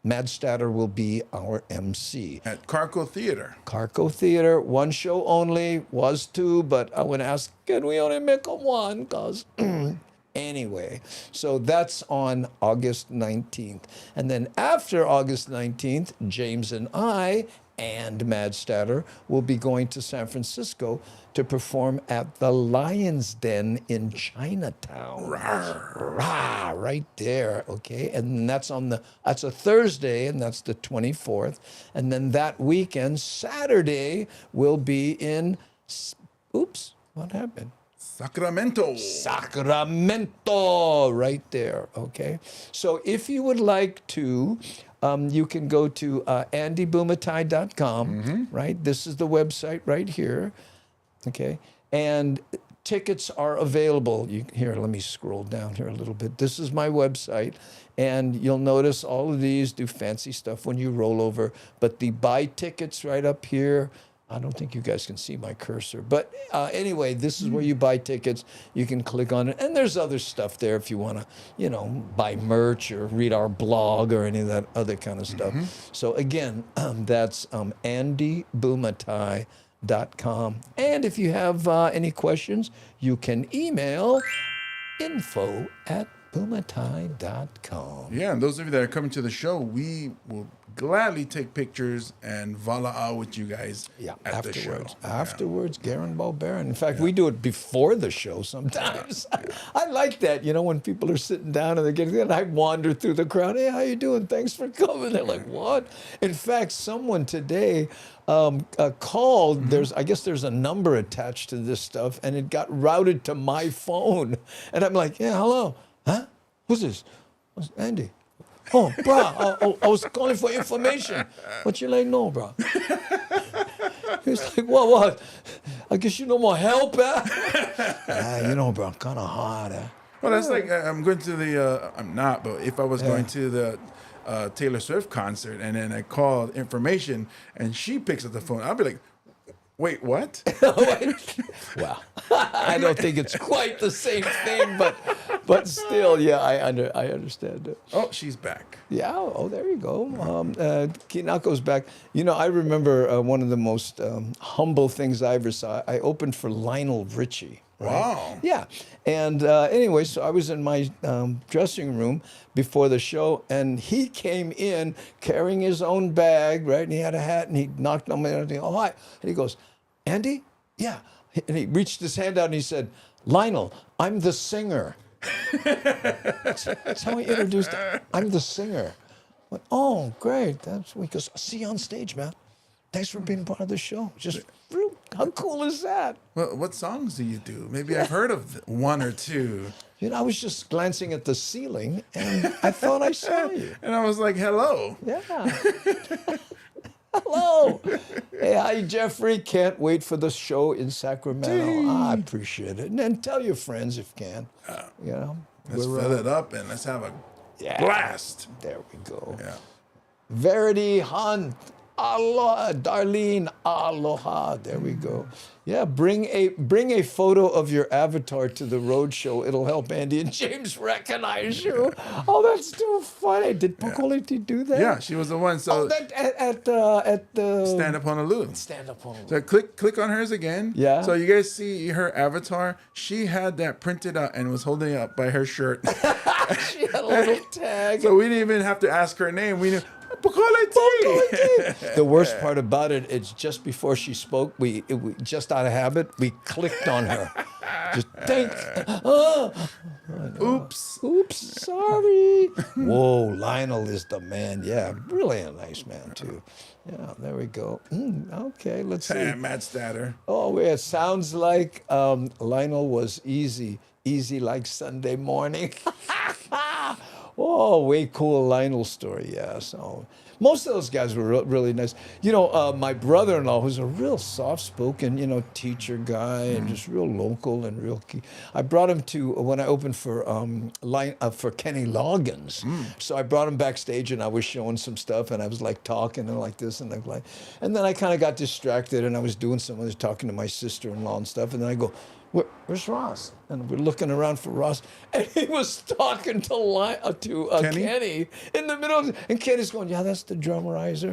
Mad Statter will be our MC. At Carco Theater. Carco Theater, one show only, was two, but I would ask, can we only make them one? Because anyway, so that's on August 19th. And then after August 19th, James and I and Mad Statter will be going to San Francisco to perform at the Lion's Den in Chinatown. Rah, right there, okay? And that's a Thursday, and that's the 24th. And then that weekend, Saturday, we'll be in, oops, what happened? Sacramento, right there, okay? So if you would like to, you can go to andybumatai.com, right? This is the website right here, okay? And tickets are available. Here, let me scroll down here a little bit. This is my website, and you'll notice all of these do fancy stuff when you roll over, but the buy tickets right up here, I don't think you guys can see my cursor. But anyway, this is where you buy tickets. You can click on it. And there's other stuff there if you want to, buy merch or read our blog or any of that other kind of stuff. So again, that's andybumatai.com. And if you have any questions, you can email info@bumatai.com. Yeah, and those of you that are coming to the show, we will gladly take pictures and voila with you guys at the show. Afterwards, Garen Balbaran. In fact, we do it before the show sometimes. I like that, when people are sitting down and they're getting, and I wander through the crowd. Hey, how you doing? Thanks for coming. They're like, what? In fact, someone today called. I guess there's a number attached to this stuff, and it got routed to my phone. And I'm like, yeah, hello. Huh? Who's this? Andy. Oh, bro, I was calling for information. But you're like, no, bro. He's like, what? I guess you know more help, bro, I'm kind of hard. Well, that's like, I'm going to the, I'm not, but if I was going to the Taylor Swift concert and then I called information and she picks up the phone, I'll be like, wait, what? Well, I don't think it's quite the same thing, but still, I understand it. Oh, she's back. Yeah. Oh, there you go. Kinako's back. I remember one of the most humble things I ever saw. I opened for Lionel Richie. Right? Wow. Yeah. And anyway, so I was in my dressing room before the show, and he came in carrying his own bag, right? And he had a hat, and he knocked on me, and oh, hi. And he goes, Andy? Yeah. And he reached his hand out, and he said, Lionel, I'm the singer. That's how he introduced it. I'm the singer. I went, oh, great. He goes, I'll see you on stage, man. Thanks for being part of the show. Just, how cool is that? Well, what songs do you do? Maybe I've heard of one or two. I was just glancing at the ceiling, and I thought I saw you. And I was like, hello. Yeah. Hello. Hey, hi, Jeffrey. Can't wait for the show in Sacramento. I appreciate it. And then tell your friends if you can. Let's fill it up and let's have a blast. There we go. Yeah. Verity Hunt. Aloha, Darlene, aloha. There we go. Yeah, bring a photo of your avatar to the road show. It'll help Andy and James recognize you. Oh, that's too funny. Did Pokoliti do that? Yeah, she was the one. So that at the Stand Up Honolulu. Stand Up Honolulu. So click on hers again. Yeah. So you guys see her avatar. She had that printed out and was holding it up by her shirt. She had a little tag. So we didn't even have to ask her name. We knew. The worst part about it is just before she spoke, we just out of habit, we clicked on her. Just thanks. Oops, sorry. Whoa, Lionel is the man. Yeah, really a nice man too. Yeah, there we go. Okay, let's see. Matt Statter. Oh, it sounds like Lionel was easy like Sunday morning. Oh, way cool Lionel story, yeah. So most of those guys were really nice. You know, my brother-in-law, who's a real soft-spoken, teacher guy and just real local and real key. I brought him to when I opened for Kenny Loggins. So I brought him backstage and I was showing some stuff and I was like talking and like this and like, and then I kind of got distracted and I was doing something. I was talking to my sister-in-law and stuff, and then I go, where's Ross? And we're looking around for Ross, and he was talking to Kenny in the middle, and Kenny's going, "Yeah, that's the drummerizer,"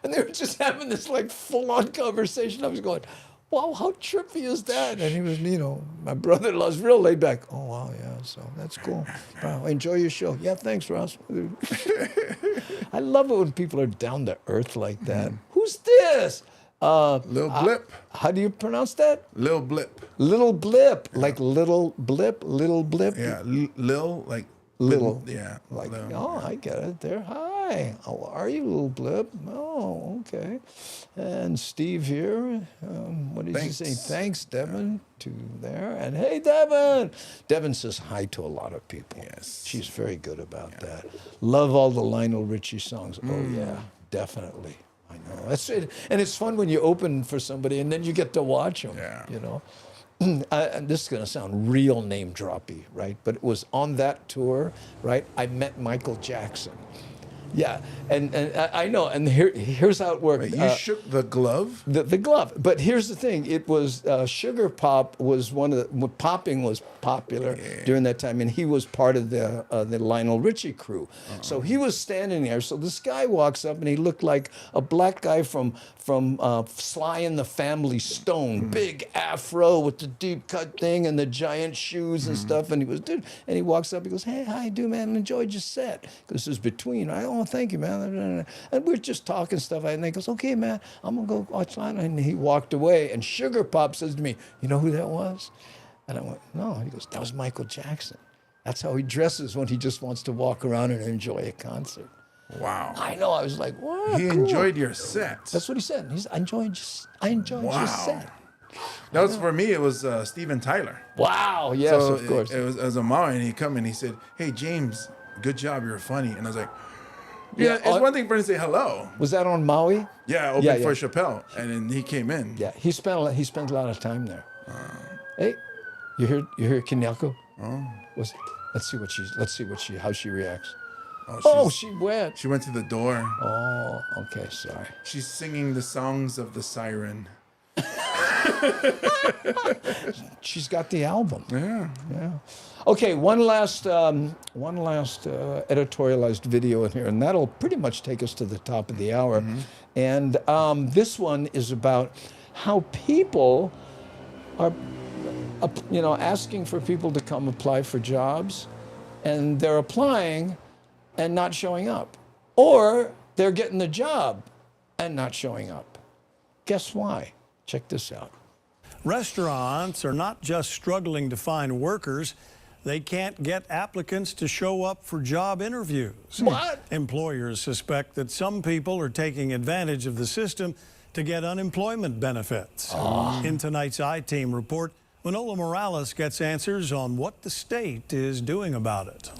and they were just having this like full-on conversation. I was going, "Wow, how trippy is that?" And he was, my brother-in-law's real laid back. Oh wow, yeah, so that's cool. Wow, enjoy your show. Yeah, thanks, Ross. I love it when people are down to earth like that. Who's this? Lil Blip. How do you pronounce that? Lil Blip. Little Blip, like little blip, little blip. Yeah, Lil, like little. Yeah, like Lil. Oh, I get it. There. Hi, how are you, Little Blip? Oh, okay. And Steve here. What did he say? Thanks, Devin. To there. And hey, Devin. Devin says hi to a lot of people. Yes, she's very good about that. Love all the Lionel Richie songs. Oh yeah, definitely. I know. That's it. And it's fun when you open for somebody and then you get to watch them. Yeah. And this is going to sound real name droppy, right? But it was on that tour, right? I met Michael Jackson. Yeah, and I know, and here's how it worked. Wait, you shook the glove? The glove. But here's the thing. It was Sugar Pop was popping was popular during that time, and he was part of the Lionel Richie crew. So he was standing there. So this guy walks up, and he looked like a black guy from Sly and the Family Stone, big afro with the deep cut thing and the giant shoes and stuff. And he walks up, he goes, "Hey, how you doing, man? Enjoyed your set." Because this is between. Oh, thank you, man. And we're just talking stuff. And he goes, "Okay, man, I'm going to go watch Lionel." And he walked away. And Sugar Pop says to me, "You know who that was?" And I went, "No." He goes, "That was Michael Jackson. That's how he dresses when he just wants to walk around and enjoy a concert." Wow. I know. I was like, "What?" He enjoyed your set. That's what he said. I enjoyed your set. That was for me. It was Steven Tyler. Wow. Yes, so of course. It was a Maui, and he come and he said, "Hey, James, good job. You're funny." And I was like, "Yeah, it's one thing for him to say hello." Was that on Maui? Yeah, open for Chappelle, and then he came in. Yeah, he spent a lot of time there. Hey, you hear Kenyako? Oh, let's see how she reacts. Oh, she went. She went to the door. Oh, okay, sorry. She's singing the songs of the siren. She's got the album. Yeah. Okay, one last editorialized video in here, and that'll pretty much take us to the top of the hour. And this one is about how people are, asking for people to come apply for jobs, and they're applying and not showing up, or they're getting the job and not showing up. Guess why? Check this out. Restaurants are not just struggling to find workers, they can't get applicants to show up for job interviews. What? Employers suspect that some people are taking advantage of the system to get unemployment benefits. In tonight's I-Team report, Manola Morales gets answers on what the state is doing about it.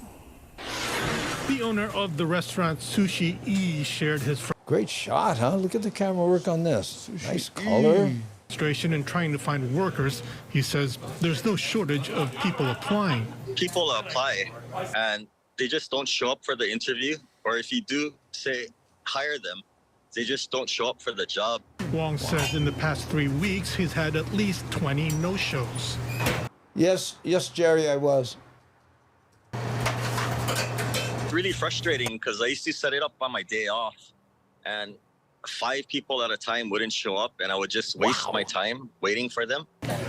The owner of the restaurant Sushi-E shared his great shot, huh? Look at the camera work on this. Nice color. Frustration in trying to find workers. He says there's no shortage of people applying. People apply and they just don't show up for the interview, or if you do say hire them, they just don't show up for the job. Wong says in the past 3 weeks, he's had at least 20 no-shows. Yes, Jerry, I was. Really frustrating because I used to set it up on my day off, and 5 people at a time wouldn't show up, and I would just waste my time waiting for them.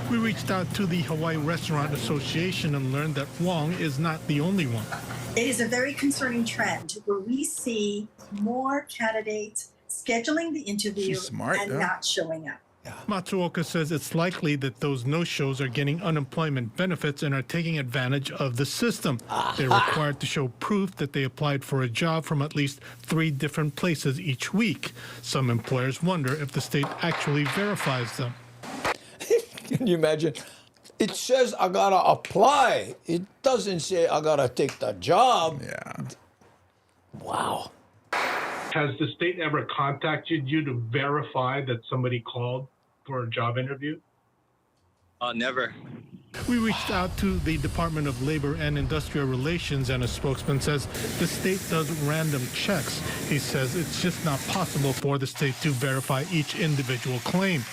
We reached out to the Hawaii Restaurant Association and learned that Wong is not the only one. It is a very concerning trend where we see more candidates scheduling the interview and not showing up. Matsuoka says it's likely that those no-shows are getting unemployment benefits and are taking advantage of the system. They're required to show proof that they applied for a job from at least 3 different places each week. Some employers wonder if the state actually verifies them. Can you imagine? It says I gotta apply. It doesn't say I gotta take the job. Yeah. Wow. Has the state ever contacted you to verify that somebody called for a job interview? Never. We reached out to the Department of Labor and Industrial Relations, and a spokesman says the state does random checks. He says it's just not possible for the state to verify each individual claim.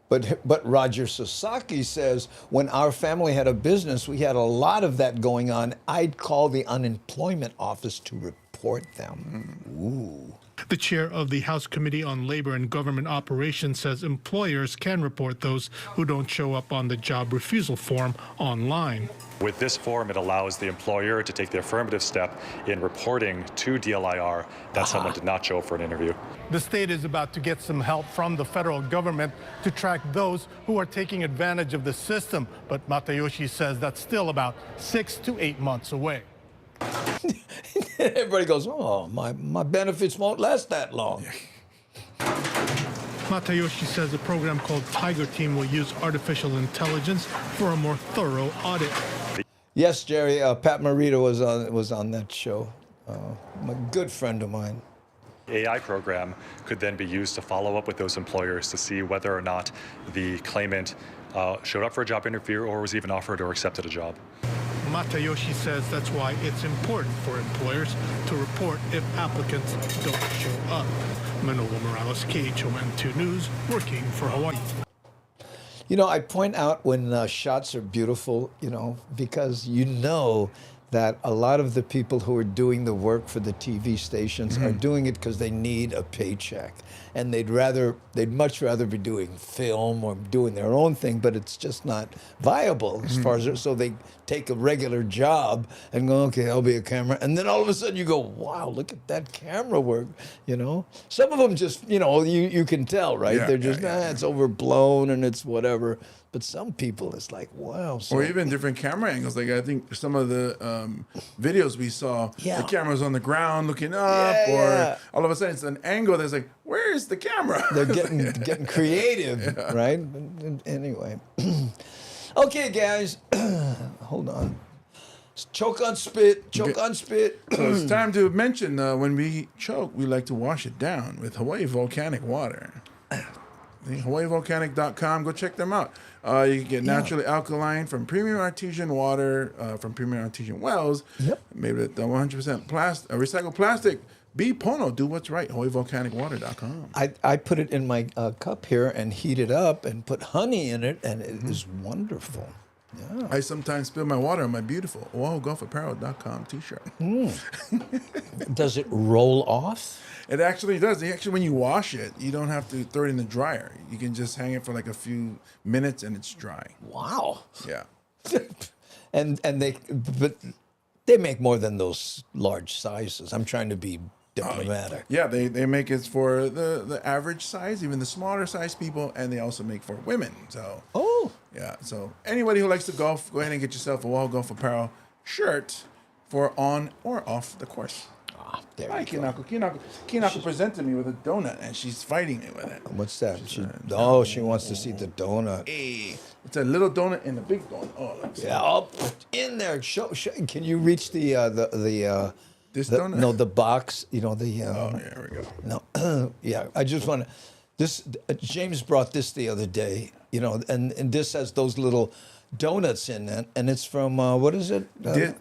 But Roger Sasaki says when our family had a business, we had a lot of that going on. I'd call the unemployment office to report them. Ooh. The chair of the House Committee on Labor and Government Operations says employers can report those who don't show up on the job refusal form online. With this form, it allows the employer to take the affirmative step in reporting to DLIR that someone did not show up for an interview. The state is about to get some help from the federal government to track those who are taking advantage of the system. But Matayoshi says that's still about 6 to 8 months away. Everybody goes, oh, my benefits won't last that long. Matayoshi says a program called Tiger Team will use artificial intelligence for a more thorough audit. Yes, Jerry, Pat Morita was on that show. A good friend of mine. AI program could then be used to follow up with those employers to see whether or not the claimant showed up for a job interview or was even offered or accepted a job. Matayoshi says that's why it's important for employers to report if applicants don't show up. Manolo Morales, KHON 2 News, working for Hawaii. You know, I point out when shots are beautiful, you know, because you know that a lot of the people who are doing the work for the TV stations are doing it because they need a paycheck. And they'd much rather be doing film or doing their own thing, but it's just not viable as far as, so they take a regular job and go, okay, I'll be a camera. And then all of a sudden you go, wow, look at that camera work, you know? Some of them just, you know, you can tell, right? They're just, it's overblown and it's whatever. But some people, it's like, wow. So, or even different camera angles. Like I think some of the videos we saw, the camera's on the ground looking up, or all of a sudden it's an angle that's like, where is the camera? They're getting creative, right? Anyway. Okay, guys. Hold on. Choke on spit. Choke on spit. So it's time to mention when we choke, we like to wash it down with Hawaii volcanic water. HawaiiVolcanic.com. Go check them out. You can get naturally alkaline from premium artesian water from premium artesian wells. Maybe with 100% recycled plastic. Be Pono. Do what's right. HawaiiVolcanicWater.com. I put it in my cup here and heat it up and put honey in it, and it is wonderful. Yeah. I sometimes spill my water on my beautiful OahuGolfApparel.com t-shirt. Does it roll off? It actually does. Actually, when you wash it, you don't have to throw it in the dryer. You can just hang it for like a few minutes and it's dry. Wow. Yeah. and they make more than those large sizes. I'm trying to be diplomatic. Yeah, they make it for the average size, even the smaller size people, and they also make for women. So yeah. So anybody who likes to golf, go ahead and get yourself a Wall Golf Apparel shirt for on or off the course. There Hi, Kinako presented me with a donut, and she's fighting me with it. What's that? She wants to see the donut. Hey, it's a little donut and a big donut. Oh, I'll put in there. Show. Can you reach this donut? No, the box. You know the. There we go. No, yeah. I just want to. James brought this the other day. You know, and this has those little donuts in it, and it's from what is it?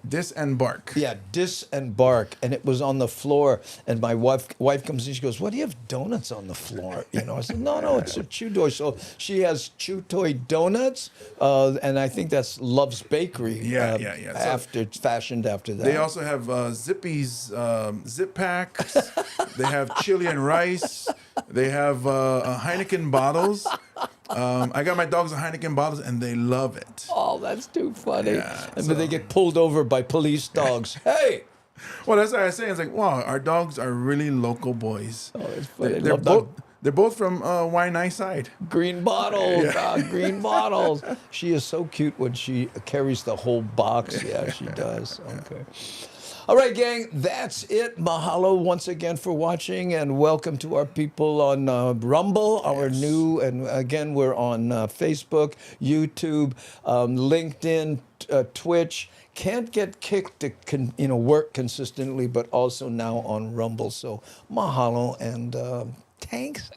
Disembark. Yeah, Disembark, and it was on the floor. And my wife comes in, she goes, "What do you have donuts on the floor?" You know, I said, "No, it's a Chew Toy." So she has Chew Toy donuts, and I think that's Love's Bakery. Yeah. Fashioned after that. They also have Zippy's zip packs. They have chili and rice. They have Heineken bottles. I got my dogs a Heineken bottles, and they love it. Oh, that's too funny. Yeah, and then they get pulled over by police dogs. Hey! Well, that's what I was saying. It's like, wow, our dogs are really local boys. Oh, it's funny. They're both from Waianae side. Green bottles, green bottles. She is so cute when she carries the whole box. Yeah, she does. Okay. All right, gang, that's it. Mahalo once again for watching, and welcome to our people on Rumble, our new, and again, we're on Facebook, YouTube, LinkedIn, Twitch. Can't get kicked to work consistently, but also now on Rumble. So mahalo and thanks.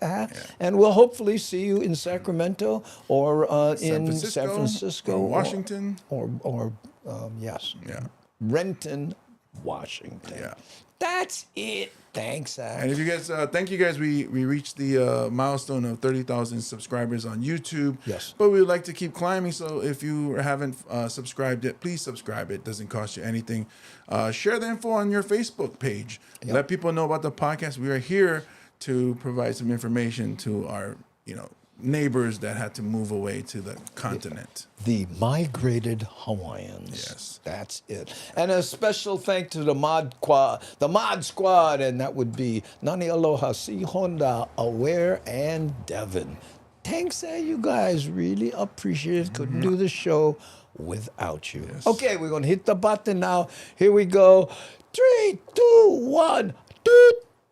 And we'll hopefully see you in Sacramento or in San Francisco, or Washington, or yes, Renton, Washington. Yeah. That's it. Thanks, And if you guys, thank you guys. We reached the milestone of 30,000 subscribers on YouTube. Yes. But we would like to keep climbing. So if you haven't subscribed yet, please subscribe. It doesn't cost you anything. Share the info on your Facebook page. Yep. Let people know about the podcast. We are here to provide some information to our, neighbors that had to move away to the continent. The migrated Hawaiians. Yes. That's it. And a special thank to the Mod Squad, and that would be Nani Aloha, Si Honda, Aware, and Devin. Thanks, you guys. Really appreciate it. Couldn't do the show without you. Yes. Okay, we're going to hit the button now. Here we go. 3, 2, 1. Doot.